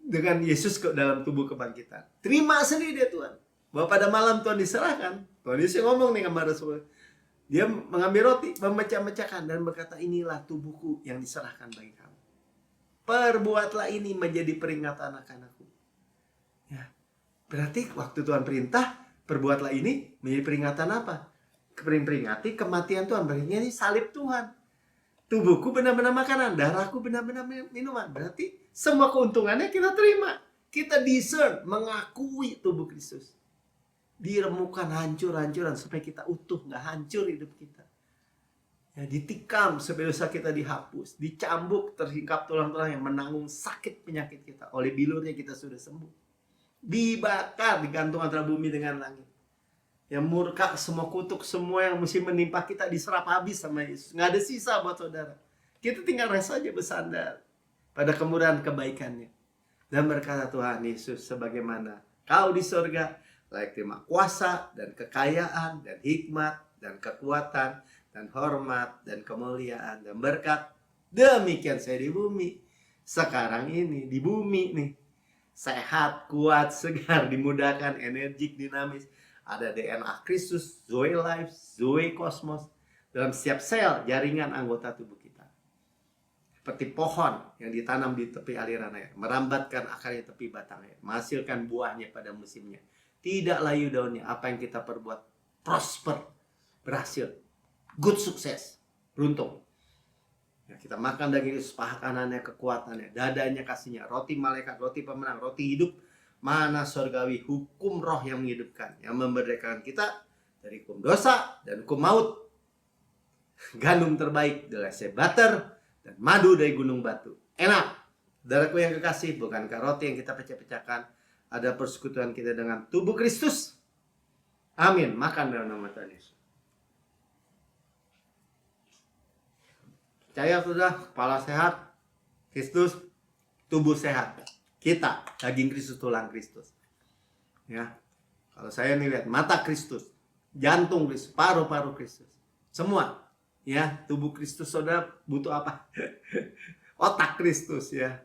dengan Yesus ke dalam tubuh kebangkitan. Terima sendiri dari Tuhan. Bahwa pada malam Tuhan diserahkan. Tuhan Yesus ngomong nih sama Rasul. Dia mengambil roti, memecah-mecahkan dan berkata, inilah tubuhku yang diserahkan bagi kamu. Perbuatlah ini menjadi peringatan akan aku. Ya. Berarti waktu Tuhan perintah, perbuatlah ini menjadi peringatan apa? Peringati kematian Tuhan. Berarti ini salib Tuhan. Tubuhku benar-benar makanan, darahku benar-benar minuman. Berarti semua keuntungannya kita terima. Kita discern, mengakui tubuh Kristus. Diremukan hancur-hancuran supaya kita utuh, nggak hancur hidup kita. Ya, ditikam supaya dosa kita dihapus, dicambuk tersingkap tulang-tulang yang menanggung sakit penyakit kita. Oleh bilurnya kita sudah sembuh. Dibakar, digantung antara bumi dengan langit. Yang murka, semua kutuk, semua yang mesti menimpa kita diserap habis sama Yesus. Nggak ada sisa buat saudara. Kita tinggal rest saja bersandar pada kemurahan kebaikannya. Dan berkata Tuhan Yesus, sebagaimana kau di surga, layak terima kuasa dan kekayaan dan hikmat dan kekuatan dan hormat dan kemuliaan dan berkat. Demikian saya di bumi. Sekarang ini di bumi nih. sehat, kuat, segar, dimudahkan, energik, dinamis. Ada DNA Kristus, Zoe Life, Zoe Cosmos dalam setiap sel jaringan anggota tubuh kita. Seperti pohon yang ditanam di tepi aliran air, merambatkan akarnya tepi batang air, menghasilkan buahnya pada musimnya. Tidak layu daunnya. Apa yang kita perbuat prosper, berhasil, good sukses, beruntung. Ya, kita makan daging Yesus, paha kanannya kekuatannya, dadanya kasihnya, roti malaikat, roti pemenang, roti hidup, mana surgawi, hukum roh yang menghidupkan, yang memerdekakan kita dari hukum dosa dan hukum maut. Gandum terbaik dari sea butter dan madu dari gunung batu. Enak. Saudaraku yang kekasih, bukankah roti yang kita pecah-pecahkan ada persekutuan kita dengan tubuh Kristus? Amin. Makan dalam nama Tuhan Yesus. Percaya sudah, kepala sehat, Kristus, tubuh sehat. Kita, daging Kristus, tulang Kristus. Ya. Kalau saya nih lihat, mata Kristus, jantung Kristus, paru-paru Kristus. Semua. Ya, tubuh Kristus, saudara butuh apa? Otak Kristus, ya.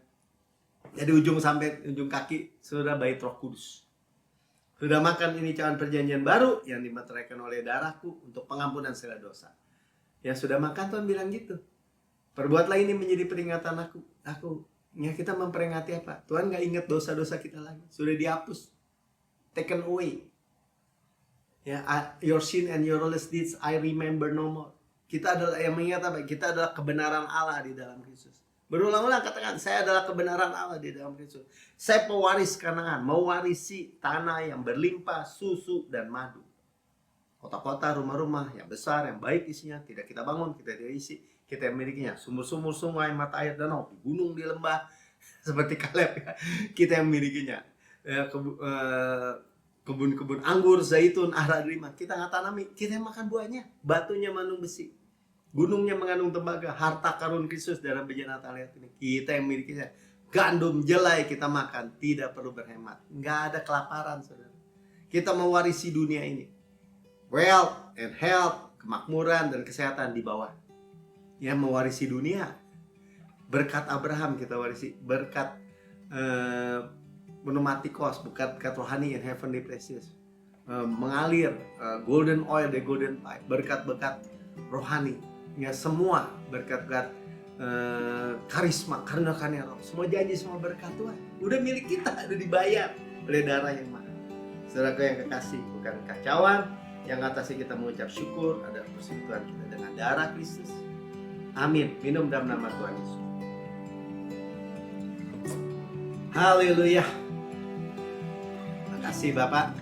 Jadi ujung sampai ujung kaki saudara bait Roh Kudus. Sudah makan ini cawan perjanjian baru yang dimeteraikan oleh darahku untuk pengampunan segala dosa. Ya sudah makan, Tuhan bilang gitu. Perbuatlah ini menjadi peringatan aku. Ya, kita memperingati apa? Tuhan gak ingat dosa-dosa kita lagi. Sudah dihapus. Taken away. Ya, your sin and your lawless deeds I remember no more. Kita adalah yang mengingat apa? Kita adalah kebenaran Allah di dalam Kristus. Berulang-ulang katakan, saya adalah kebenaran Allah di dalam Kristus. Saya pewaris Kanaan, mewarisi tanah yang berlimpah susu dan madu. Kota-kota, rumah-rumah yang besar, yang baik isinya, tidak kita bangun, kita tidak isi, kita yang milikinya. Sumur-sumur, sungai, mata air, danau, di gunung, di lembah, seperti Kaleb, ya. Kita yang milikinya. Kebun-kebun anggur, zaitun, ara delima, kita nggak tanami, kita yang makan buahnya. Batunya mengandung besi, gunungnya mengandung tembaga, harta karun Kristus dalam bejana lihat ini. Kita yang milikinya. Gandum jelai kita makan, tidak perlu berhemat. Nggak ada kelaparan, saudara. Kita mewarisi dunia ini. Wealth and health, kemakmuran dan kesehatan di bawah. Yang mewarisi dunia. Berkat Abraham kita warisi, berkat pneumatikos, berkat rohani and heavenly places, mengalir golden oil, the golden pipe, berkat-berkat rohani, ya semua berkat-berkat karisma, karena roh, semua janji, semua berkat Tuhan udah milik kita, udah dibayar oleh darah yang mahal. Saudaraku yang kekasih, bukan kacauan yang atasi kita mengucap syukur ada persekutuan kita dengan darah Kristus. Amin. Minum dalam nama Tuhan Yesus. Haleluya. Terima kasih Bapak.